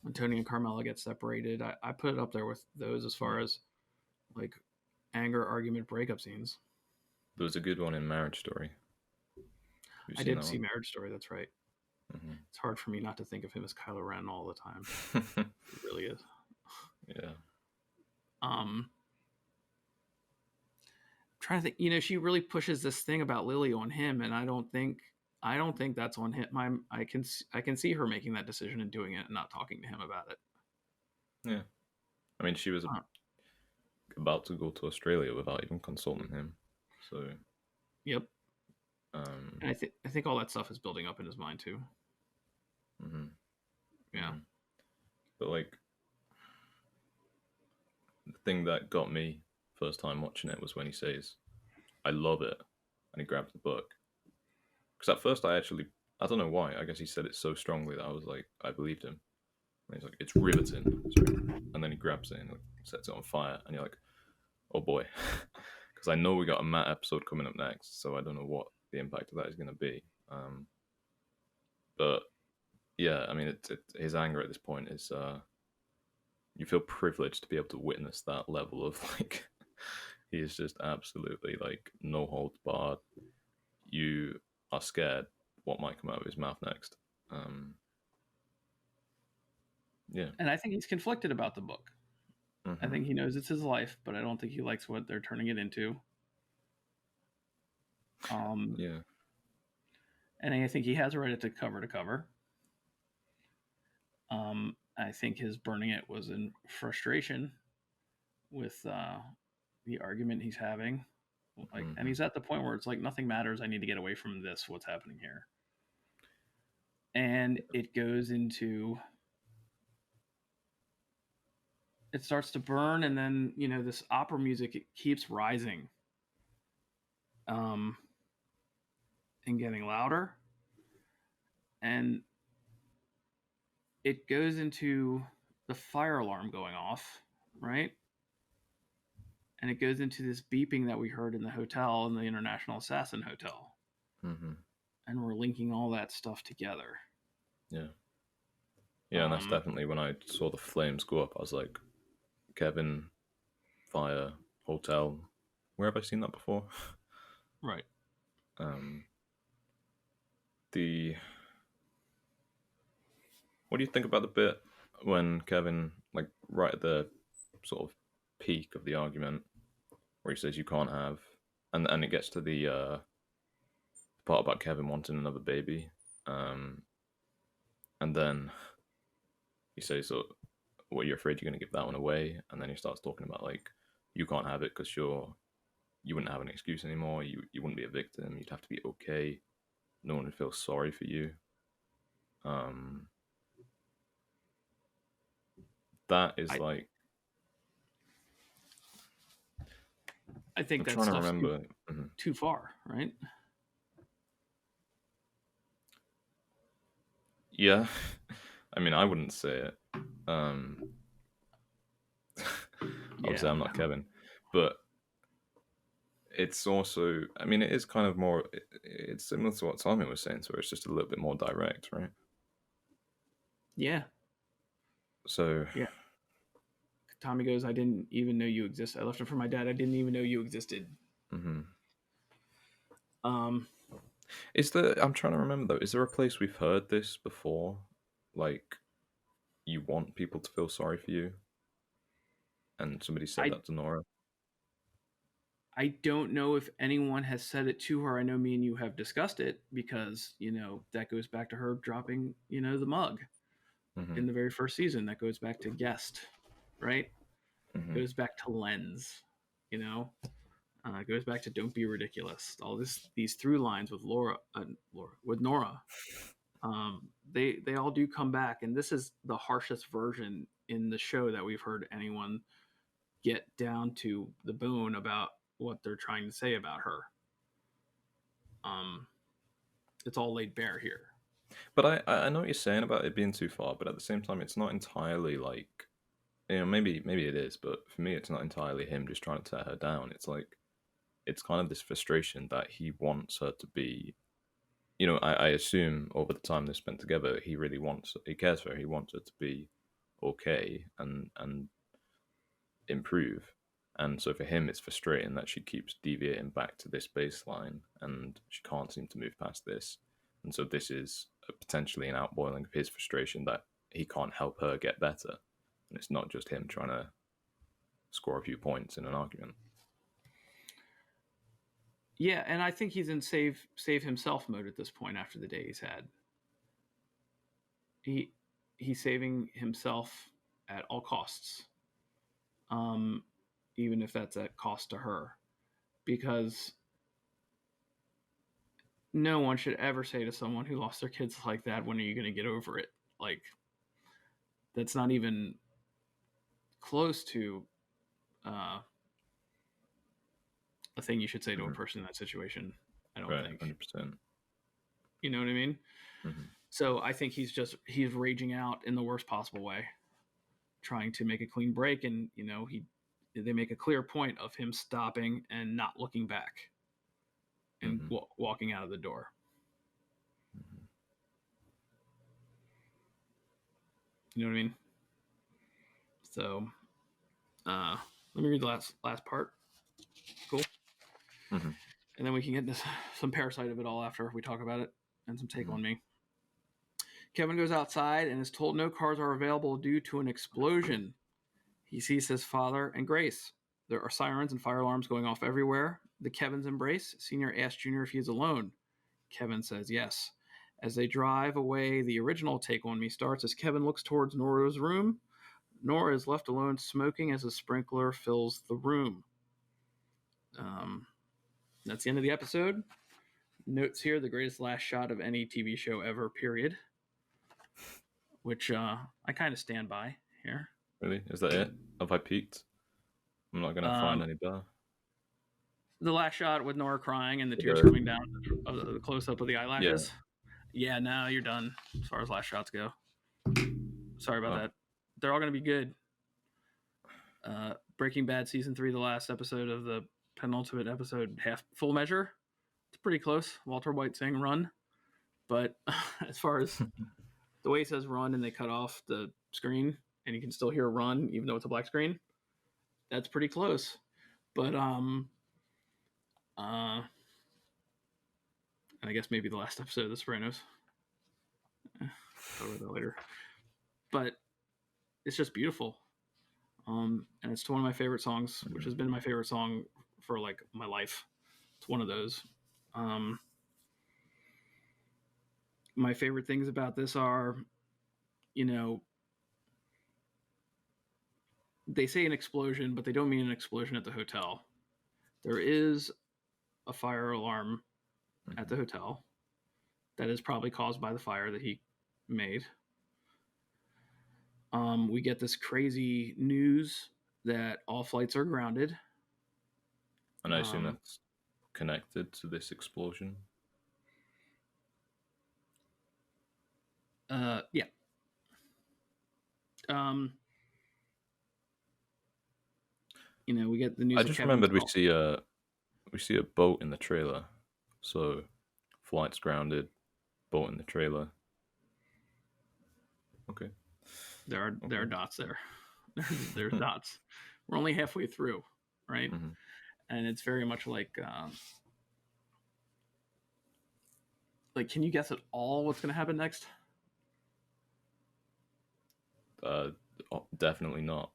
when Tony and Carmela get separated. I put it up there with those as far as like anger, argument, breakup scenes. There was a good one in Marriage Story. I did see Marriage Story, that's right. Mm-hmm. It's hard for me not to think of him as Kylo Ren all the time. It really is. Yeah. Trying to think, she really pushes this thing about Lily on him, and I don't think that's on him. I can see her making that decision and doing it and not talking to him about it. Yeah. I mean, she was about to go to Australia without even consulting him. So. Yep. And I think all that stuff is building up in his mind too. Mm-hmm. Yeah. Mm-hmm. But like, the thing that got me first time watching it was when he says, "I love it," and he grabs the book. Because at first I don't know why. I guess he said it so strongly that I was like, I believed him. And he's like, "It's riveting." And then he grabs it and like, sets it on fire, and you're like, oh boy. Because I know we got a Matt episode coming up next, so I don't know what the impact of that is going to be. But yeah, I mean, his anger at this point is, you feel privileged to be able to witness that level of like, he is just absolutely like no holds barred. You are scared what might come out of his mouth next. Yeah. And I think he's conflicted about the book. Mm-hmm. I think he knows it's his life, but I don't think he likes what they're turning it into. Yeah. And I think he has read it to cover. I think his burning it was in frustration with the argument he's having. Like, mm-hmm. And he's at the point where it's like, nothing matters. I need to get away from this. What's happening here? And it goes into it starts to burn, and then this opera music, it keeps rising, and getting louder, and it goes into the fire alarm going off, right? And it goes into this beeping that we heard in the hotel, in the International Assassin Hotel. Mm-hmm. And we're linking all that stuff together. Yeah. Yeah, and that's definitely when I saw the flames go up, I was like, Kevin, fire, hotel. Where have I seen that before? Right. What do you think about the bit when Kevin, like right at the sort of peak of the argument, where he says you can't have, and it gets to the part about Kevin wanting another baby, and then he says, "So, what, you're afraid you're going to give that one away?" And then he starts talking about like you can't have it because you wouldn't have an excuse anymore. You wouldn't be a victim. You'd have to be okay. No one would feel sorry for you. That is like. I think I'm that's trying to remember. Too far, right? Yeah, I mean, I wouldn't say it. Obviously, I'm not Kevin, but it's also, I mean, it is kind of more. It's similar to what Tommy was saying, so it's just a little bit more direct, right? Yeah. So yeah. Tommy goes, "I didn't even know you existed. I left it for my dad. I didn't even know you existed." Mm-hmm. I'm trying to remember though. Is there a place we've heard this before? Like, you want people to feel sorry for you, and somebody said that to Nora. I don't know if anyone has said it to her. I know me and you have discussed it because that goes back to her dropping the mug in the very first season. That goes back to Guest, right? Goes back to Lens, it goes back to Don't Be Ridiculous. All these through lines with with Nora, they all do come back, and this is the harshest version in the show that we've heard anyone get down to the bone about what they're trying to say about her. It's all laid bare here. But I know what you're saying about it being too far, but at the same time, it's not entirely like, maybe it is, but for me, it's not entirely him just trying to tear her down. It's like, it's kind of this frustration that he wants her to be, I assume over the time they spent together, he cares for her, he wants her to be okay and improve. And so for him, it's frustrating that she keeps deviating back to this baseline and she can't seem to move past this. And so this is potentially an outboiling of his frustration that he can't help her get better. And it's not just him trying to score a few points in an argument. Yeah, and I think he's in save himself mode at this point after the day he's had. He's saving himself at all costs. Even if that's at cost to her. Because no one should ever say to someone who lost their kids like that, "When are you going to get over it?" Like, that's not even close to a thing you should say to a person in that situation. I don't think. 100%. You know what I mean? Mm-hmm. So I think he's raging out in the worst possible way, trying to make a clean break, and they make a clear point of him stopping and not looking back and walking out of the door. You know what I mean? So let me read the last part. Cool. And then we can get some Parasite of it all after we talk about it, and some Take on Me. Kevin goes outside and is told no cars are available due to an explosion. He sees his father and Grace. There are sirens and fire alarms going off everywhere. The Kevins embrace. Senior asks Junior if he is alone. Kevin says yes. As they drive away, the original Take on Me starts as Kevin looks towards Nora's room. Nora is left alone smoking as a sprinkler fills the room. That's the end of the episode. Notes here, the greatest last shot of any TV show ever, period. Which I kind of stand by here. Really? Is that it? Have I peaked? I'm not gonna find any better. The last shot with Nora crying and the tears Yeah. coming down of the close up of the eyelashes. Yeah, no, you're done as far as last shots go. Sorry about that. They're all going to be good. Breaking Bad season 3, the last episode of the penultimate episode, half full measure. It's pretty close. Walter White saying run, but as far as the way he says run and they cut off the screen and you can still hear run even though it's a black screen, that's pretty close. But and I guess maybe the last episode of The Sopranos. Talk about that later. But it's just beautiful. And it's one of my favorite songs, which has been my favorite song for like my life. It's one of those. My favorite things about this are, you know, they say an explosion, but they don't mean an explosion at the hotel. There is a fire alarm at the hotel that is probably caused by the fire that he made. We get this crazy news that all flights are grounded. And I assume that's connected to this explosion. Yeah. You know, we get the news. I just remembered we see a boat in the trailer. So, flight's grounded, boat in the trailer. Okay. There are dots there. There's dots. We're only halfway through, right? Mm-hmm. And it's very much like, can you guess at all what's going to happen next? Definitely not.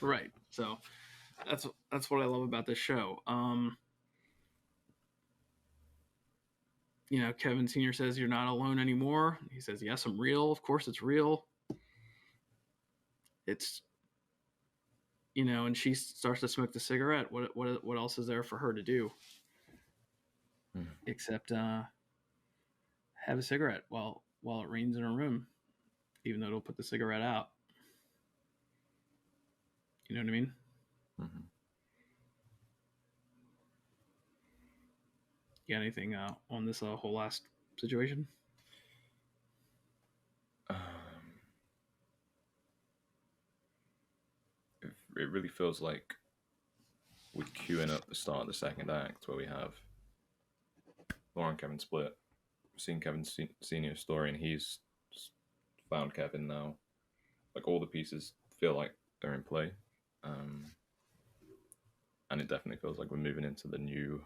Right. So that's what I love about this show. You know, Kevin Sr. says, "You're not alone anymore." He says, "Yes, I'm real. Of course it's real." It's, you know, and she starts to smoke the cigarette. What else is there for her to do? Except have a cigarette while it rains in her room, even though it'll put the cigarette out. You know what I mean? Mm-hmm. You got anything on this whole last situation? It really feels like we're queuing up the start of the second act where we have Laura and Kevin split. We've seen Kevin's senior story and he's found Kevin now. Like all the pieces feel like they're in play. And it definitely feels like we're moving into the new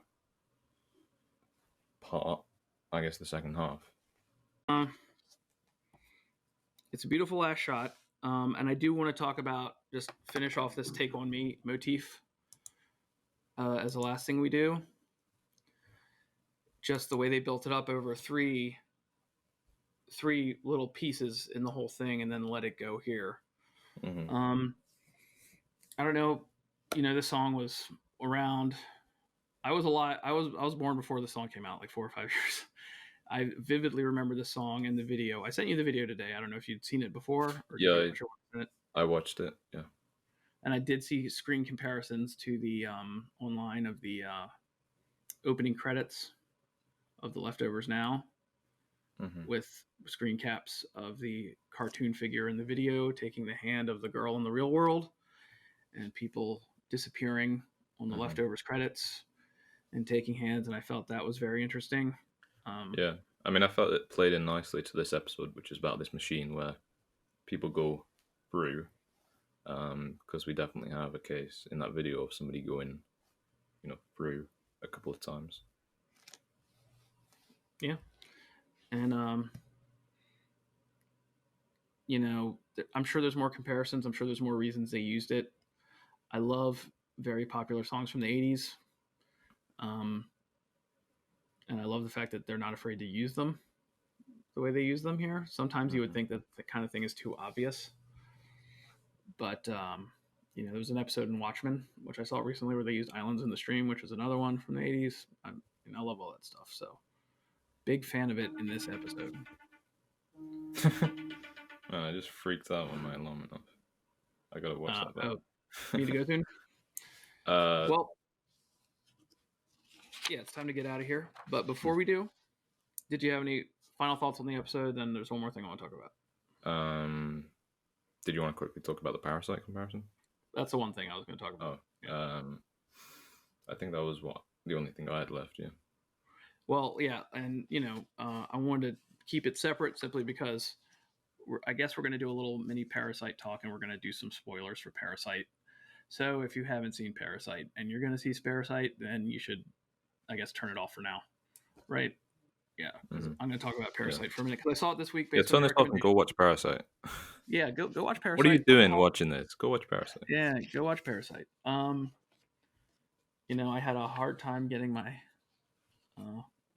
part, I guess the second half. It's a beautiful last shot. And I do want to talk about, just finish off this Take On Me motif as the last thing we do. Just the way they built it up over three little pieces in the whole thing and then let it go here. Mm-hmm. I don't know. You know, this song was around. I was alive. I was born before the song came out, like 4 or 5 years. I vividly remember the song and the video. I sent you the video today. I don't know if you'd seen it before. Or I watched it. Yeah. And I did see screen comparisons to the online of the opening credits of The Leftovers Now, with screen caps of the cartoon figure in the video taking the hand of the girl in the real world, and people disappearing on the Leftovers credits and taking hands. And I felt that was very interesting. Yeah. I mean, I felt it played in nicely to this episode, which is about this machine where people go through. Because we definitely have a case in that video of somebody going, you know, through a couple of times. Yeah. And, you know, I'm sure there's more comparisons. I'm sure there's more reasons they used it. I love very popular songs from the 80s. And I love the fact that they're not afraid to use them the way they use them here. Sometimes you would think that the kind of thing is too obvious. But, you know, there was an episode in Watchmen, which I saw recently, where they used Islands in the Stream, which is another one from the 80s. I love all that stuff. So, big fan of it in this episode. I just freaked out when my alarm went off. I gotta watch that. Oh, you need to go soon? Uh, Well, yeah, it's time to get out of here. But before we do, did you have any final thoughts on the episode? Then there's one more thing I want to talk about. Did you want to quickly talk about the Parasite comparison? That's the one thing I was going to talk about. I think that was the only thing I had left. Yeah. Well, yeah, and I wanted to keep it separate simply because I guess we're going to do a little mini Parasite talk, and we're going to do some spoilers for Parasite. So if you haven't seen Parasite and you're going to see Parasite, then you should, I guess, turn it off for now, right? Yeah, I'm going to talk about Parasite for a minute because I saw it this week. Turn this off and go watch Parasite. Yeah, go watch Parasite. What are you doing watching this? Go watch Parasite. Yeah, go watch Parasite. I had a hard time getting my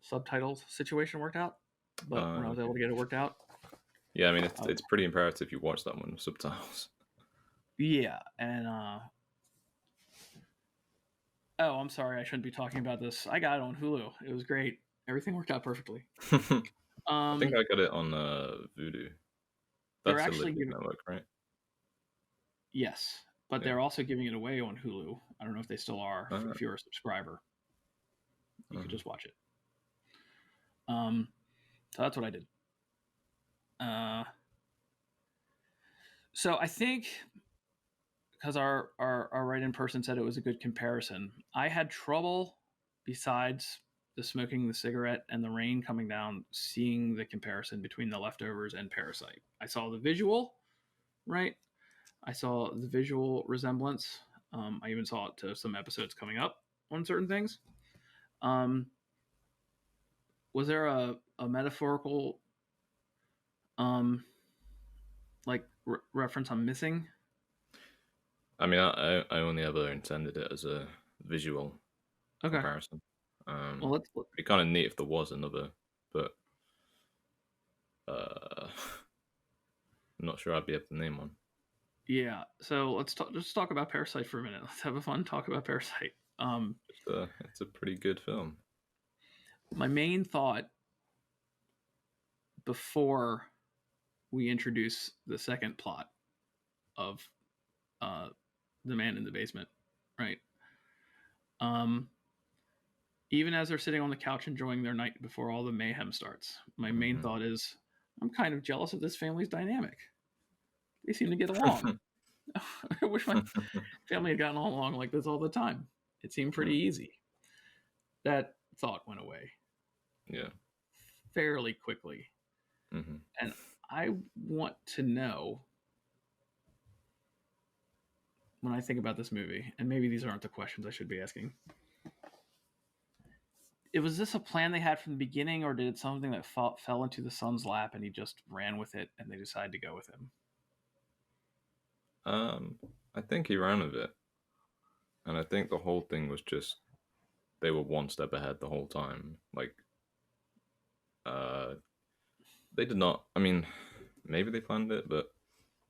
subtitles situation worked out, but when I was able to get it worked out. Yeah, I mean, it's pretty imperative you watch that one with subtitles. Yeah, and oh, I'm sorry, I shouldn't be talking about this. I got it on Hulu. It was great. Everything worked out perfectly. I think I got it on Vudu. That's actually the network, right? Yes, but they're also giving it away on Hulu. I don't know if they still are. If you're a subscriber, you could just watch it. So that's what I did. So I think because our write-in person said it was a good comparison, I had trouble, besides the smoking the cigarette and the rain coming down, seeing the comparison between The Leftovers and Parasite. I saw the visual, right? I saw the visual resemblance. I even saw it to some episodes coming up on certain things. Was there a metaphorical reference I'm missing? I mean, I only ever intended it as a visual comparison. Well, it'd be kind of neat if there was another, but I'm not sure I'd be able to name one. Yeah, so let's just talk about Parasite for a minute. Let's have a fun talk about Parasite. It's a pretty good film. My main thought before we introduce the second plot of the man in the basement, right? Even as they're sitting on the couch enjoying their night before all the mayhem starts, my main thought is, I'm kind of jealous of this family's dynamic. They seem to get along. I wish my family had gotten along like this all the time. It seemed pretty easy. That thought went away. Yeah. Fairly quickly. And I want to know, when I think about this movie, and maybe these aren't the questions I should be asking, was this a plan they had from the beginning, or did it something that fell into the son's lap and he just ran with it and they decided to go with him? I think he ran with it. And I think the whole thing was just, they were one step ahead the whole time. Like, they did not, I mean, maybe they planned it, but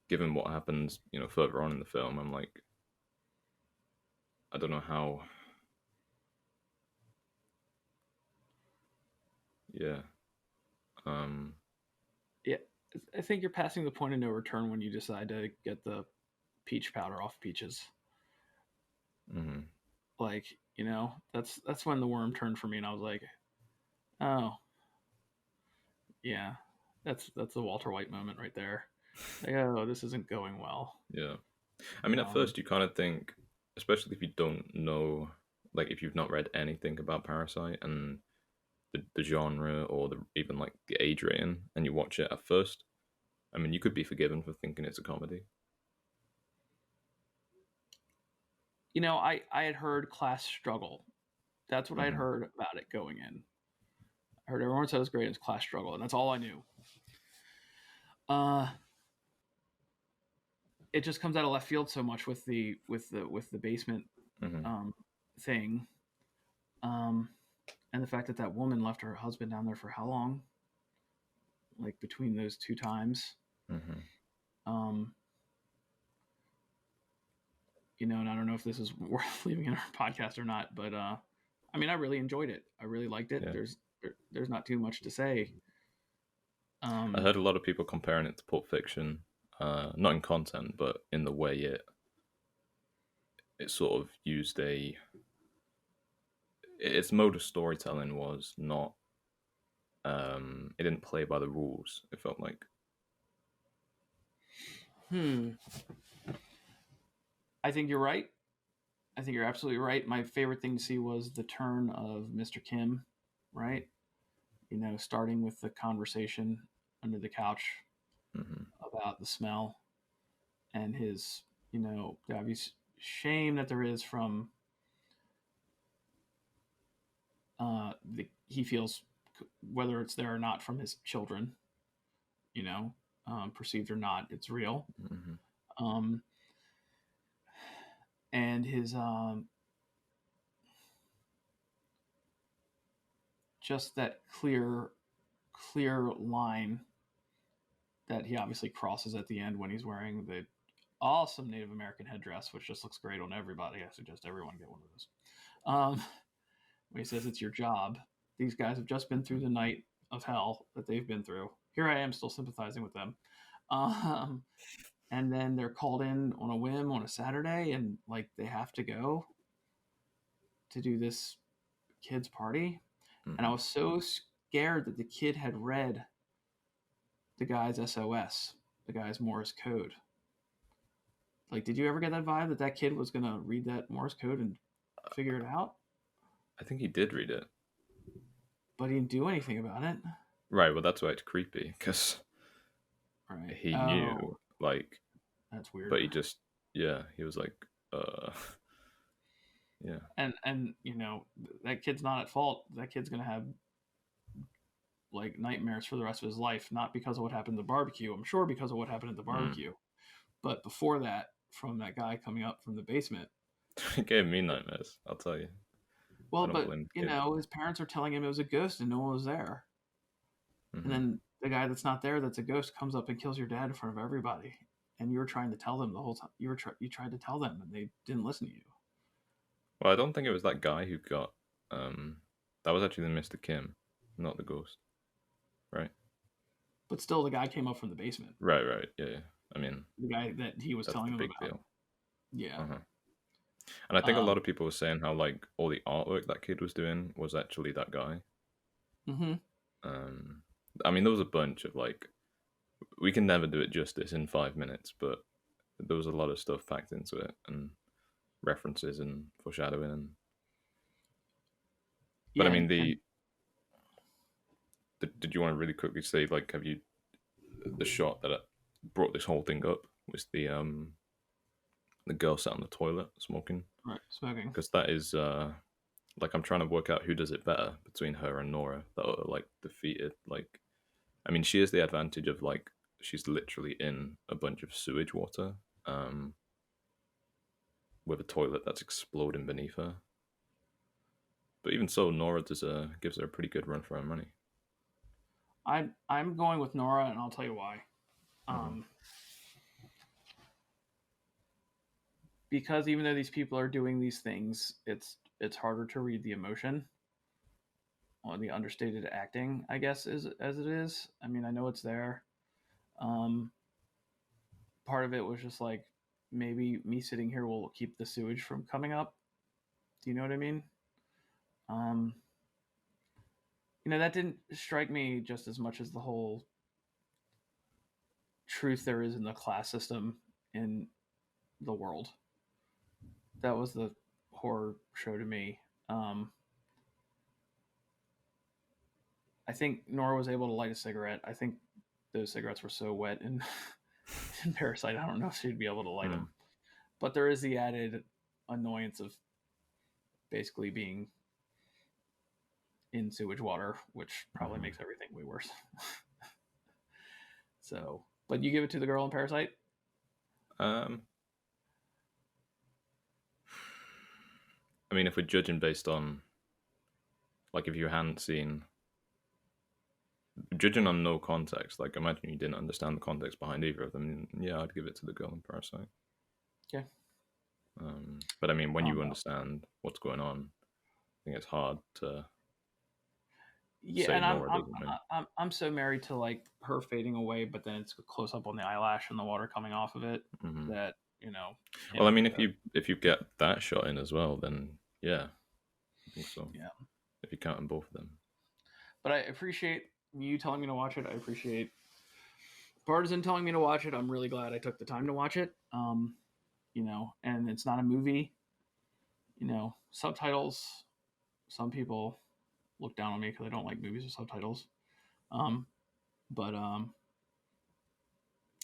given what happens, further on in the film, I'm like, I don't know how. Yeah. Yeah, I think you're passing the point of no return when you decide to get the peach powder off peaches. Like, that's when the worm turned for me, and I was like, oh, yeah, that's the Walter White moment right there. Like, oh, this isn't going well. Yeah. I mean, at first you kind of think, especially if you don't know, like if you've not read anything about Parasite and the genre or even like the age rating, and you watch it at first, I mean, you could be forgiven for thinking it's a comedy. I had heard class struggle. That's what I had heard about it going in. I heard everyone said it was great. It was class struggle, and that's all I knew. It just comes out of left field so much with the basement thing, and the fact that woman left her husband down there for how long? Like between those two times. And I don't know if this is worth leaving in our podcast or not, but I mean, I really enjoyed it. I really liked it. Yeah. There's not too much to say. I heard a lot of people comparing it to Pulp Fiction. not in content, but in the way it sort of used its mode of storytelling was not. It didn't play by the rules. It felt like. I think you're right. I think you're absolutely right. My favorite thing to see was the turn of Mr. Kim, right? Starting with the conversation under the couch about the smell and his, the obvious shame that there is from he feels, whether it's there or not, from his children, perceived or not, it's real. And his just that clear line that he obviously crosses at the end when he's wearing the awesome Native American headdress, which just looks great on everybody. I suggest everyone get one of those. When he says it's your job, these guys have just been through the night of hell that they've been through. Here I am still sympathizing with them. And then they're called in on a whim on a Saturday, and like they have to go to do this kid's party. And I was so scared that the kid had read the guy's SOS, the guy's Morse code. Like, did you ever get that vibe that kid was going to read that Morse code and figure it out? I think he did read it. But he didn't do anything about it. Right, well, that's why it's creepy, because he knew, like... That's weird. But he just, he was like, yeah. And that kid's not at fault. That kid's going to have, like, nightmares for the rest of his life, not because of what happened at the barbecue. I'm sure because of what happened at the barbecue. But before that, from that guy coming up from the basement. It gave me nightmares, I'll tell you. Well, but, his parents are telling him it was a ghost and no one was there. And then the guy that's not there, that's a ghost, comes up and kills your dad in front of everybody. And you were trying to tell them the whole time. You tried to tell them, and they didn't listen to you. Well, I don't think it was that guy who got... that was actually the Mr. Kim, not the ghost. Right? But still, the guy came up from the basement. Right, yeah. I mean... The guy that he was telling them about. Big deal. Yeah. And I think a lot of people were saying how, like, all the artwork that kid was doing was actually that guy. I mean, there was a bunch of, like... We can never do it justice in 5 minutes, but there was a lot of stuff packed into it, and references and foreshadowing. But I mean, did you want to really quickly say, like, have you... The shot that brought this whole thing up was the girl sat on the toilet smoking. Right, smoking. Because that is, like, I'm trying to work out who does it better between her and Nora that are, like, defeated. Like, I mean, she has the advantage of, like, she's literally in a bunch of sewage water with a toilet that's exploding beneath her. But even so, Nora gives her a pretty good run for her money. I'm going with Nora, and I'll tell you why. Because even though these people are doing these things, it's harder to read the emotion or the understated acting, I guess, as it is. I mean, I know it's there. Part of it was just like, maybe me sitting here will keep the sewage from coming up. Do you know what I mean? That didn't strike me just as much as the whole truth there is in the class system in the world. That was the horror show to me. I think Nora was able to light a cigarette. I think those cigarettes were so wet in Parasite, I don't know if she'd be able to light them. But there is the added annoyance of basically being in sewage water, which probably makes everything way worse. So, but you give it to the girl in Parasite? I mean, if we're judging based on, like, if you hadn't seen... Judging on no context, like, imagine you didn't understand the context behind either of them, yeah, I'd give it to the girl in Parasite. Okay. But I mean, when you understand what's going on, I think it's hard to... Yeah, say and Nora doesn't win. I'm so married to like her fading away, but then it's a close up on the eyelash and the water coming off of it that Well, I mean, if you get that shot in as well, then yeah, I think so. Yeah. If you count them both of them. But I appreciate you telling me to watch it. I appreciate Partisan telling me to watch it. I'm really glad I took the time to watch it. And it's not a movie. Subtitles. Some people look down on me because I don't like movies with subtitles. But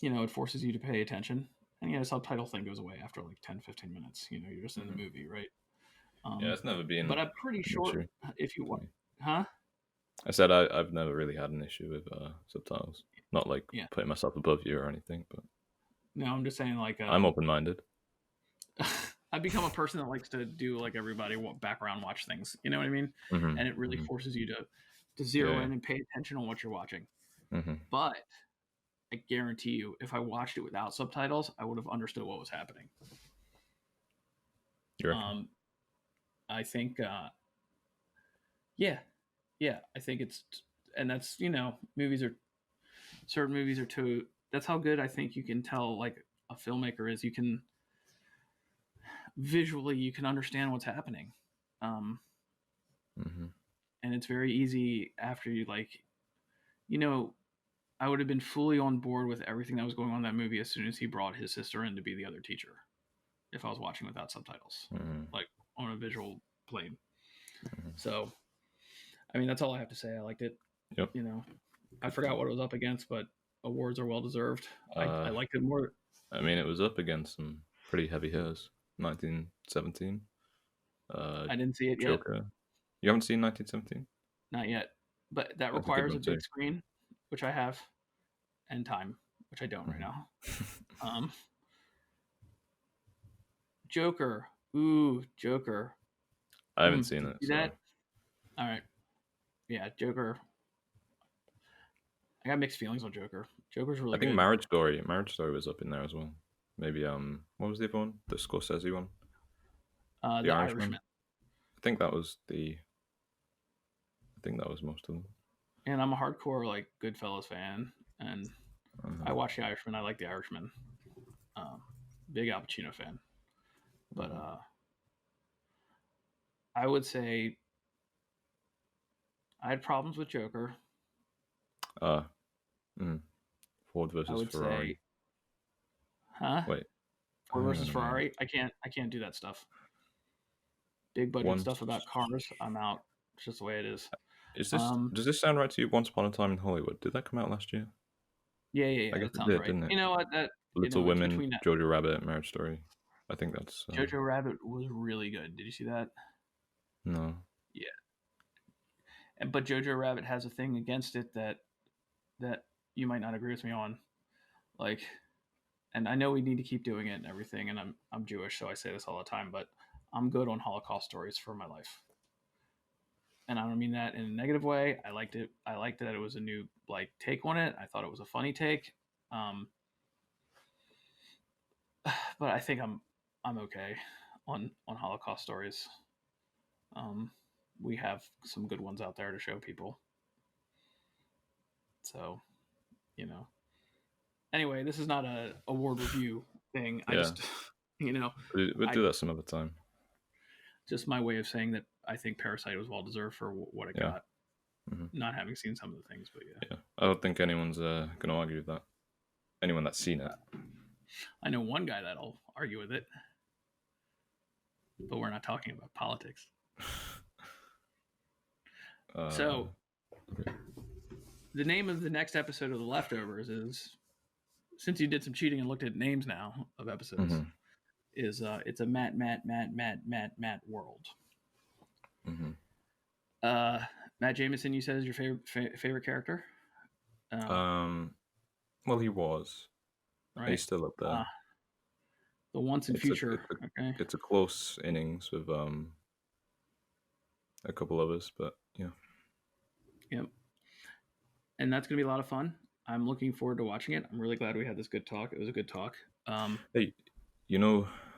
it forces you to pay attention. And the subtitle thing goes away after like 10, 15 minutes. You're just in the movie, right? Yeah, it's never been. But I'm pretty sure if you want, huh? I said I've never really had an issue with subtitles. Not like putting myself above you or anything, but no, I'm just saying like I'm open-minded. I've become a person that likes to do like everybody background watch things. You know what I mean? And it really forces you to zero in and pay attention on what you're watching. But I guarantee you, if I watched it without subtitles, I would have understood what was happening. I think, I think it's, and that's, certain movies are too, that's how good I think you can tell like a filmmaker is. You can visually, you can understand what's happening. And it's very easy after you I would have been fully on board with everything that was going on in that movie as soon as he brought his sister in to be the other teacher. If I was watching without subtitles, like on a visual plane. So, I mean, that's all I have to say. I liked it. Yep. I forgot what it was up against, but awards are well deserved. I liked it more. I mean, it was up against some pretty heavy hitters. 1917. I didn't see it Joker. Yet. You haven't seen 1917? Not yet, but that requires a big screen, which I have, and time, which I don't right now. Joker. Ooh, Joker. I haven't seen it. See that? All right. Yeah, Joker. I got mixed feelings on Joker. Joker's really good. I think Marriage Story was up in there as well. Maybe what was the other one? The Scorsese one? The Irishman. I think that was most of them. And I'm a hardcore like Goodfellas fan, and I watch The Irishman. I like The Irishman. Big Al Pacino fan. But I would say I had problems with Joker. Ford versus Ferrari. Wait. Ford versus Ferrari? I can't do that stuff. Big budget stuff about cars, I'm out. It's just the way it is. Does this sound right to you? Once Upon a Time in Hollywood. Did that come out last year? Yeah. I guess that it did, right. didn't it? You know what? Little Women, Jojo Rabbit, Marriage Story. I think that's... Jojo Rabbit was really good. Did you see that? No. Yeah. But Jojo Rabbit has a thing against it that you might not agree with me on. Like, and I know we need to keep doing it and everything, and I'm Jewish, so I say this all the time, but I'm good on Holocaust stories for my life. And I don't mean that in a negative way. I liked it. I liked that it was a new take on it. I thought it was a funny take. But I think I'm okay on Holocaust stories. We have some good ones out there to show people. So, Anyway, this is not a award review thing. I just, we'll do that some other time. Just my way of saying that I think Parasite was well deserved for what it got. Not having seen some of the things, but yeah. I don't think anyone's going to argue with that. Anyone that's seen it. I know one guy that'll argue with it, but we're not talking about politics. So, the name of the next episode of The Leftovers is, since you did some cheating and looked at names now of episodes, is it's a Matt world. Matt Jameson, you said is your favorite character? Well, he was. Right. He's still up there. The once and future. It's a close innings with a couple others, but yeah. Yep. And that's going to be a lot of fun. I'm looking forward to watching it. I'm really glad we had this good talk. It was a good talk. Hey,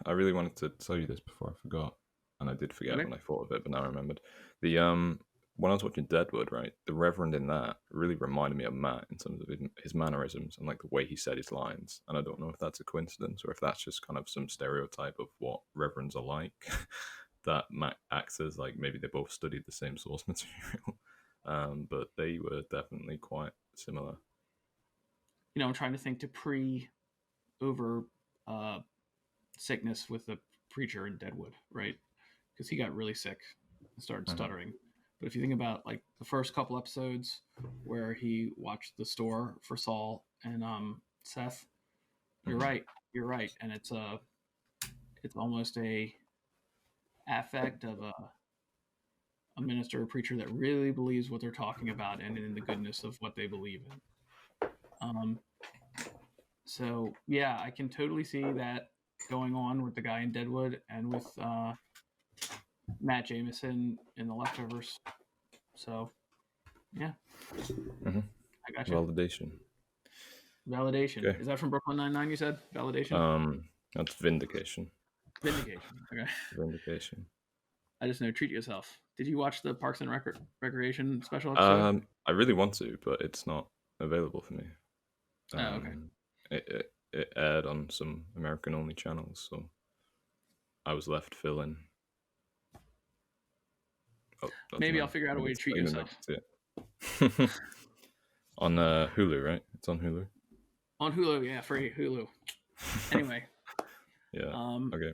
I really wanted to tell you this before I forgot, and I did forget when I thought of it, but now I remembered. when I was watching Deadwood, right, the Reverend in that really reminded me of Matt in terms of his mannerisms and like the way he said his lines. And I don't know if that's a coincidence or if that's just kind of some stereotype of what Reverends are like. That Matt acts as like maybe they both studied the same source material, but they were definitely quite similar. You know, I'm trying to think to over sickness with the preacher in Deadwood, right? Because he got really sick and started stuttering. But if you think about like the first couple episodes where he watched the store for Saul and Seth, you're right, and it's almost a affect of a minister or preacher that really believes what they're talking about and in the goodness of what they believe in. So yeah, I can totally see that going on with the guy in Deadwood and with Matt Jameson in The Leftovers. So yeah, I got you. Validation. Okay. Is that from Brooklyn Nine-Nine? You said Validation. That's Vindication. Okay. Vindication. I just know Treat Yourself. Did you watch the Parks and Recreation special episode? I really want to, but it's not available for me. Okay. It aired on some American-only channels, so I was left filling. Oh, maybe I'll figure out a way to treat yourself. On Hulu, right? It's on Hulu. On Hulu, yeah, free Hulu. Anyway. Yeah. Okay.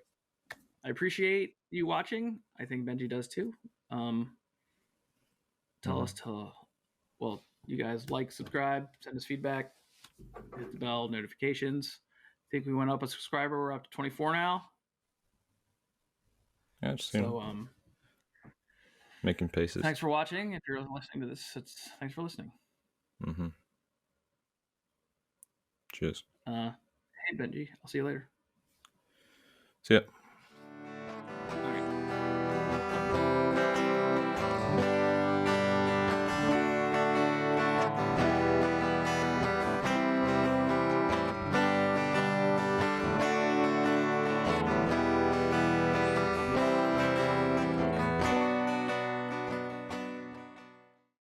I appreciate you watching. I think Benji does too. Tell us you guys like, subscribe, send us feedback, hit the bell, notifications. I think we went up a subscriber. We're up to 24 now. Yeah, making paces. Thanks for watching. If you're listening to this, thanks for listening. Cheers. Hey, Benji. I'll see you later. See ya.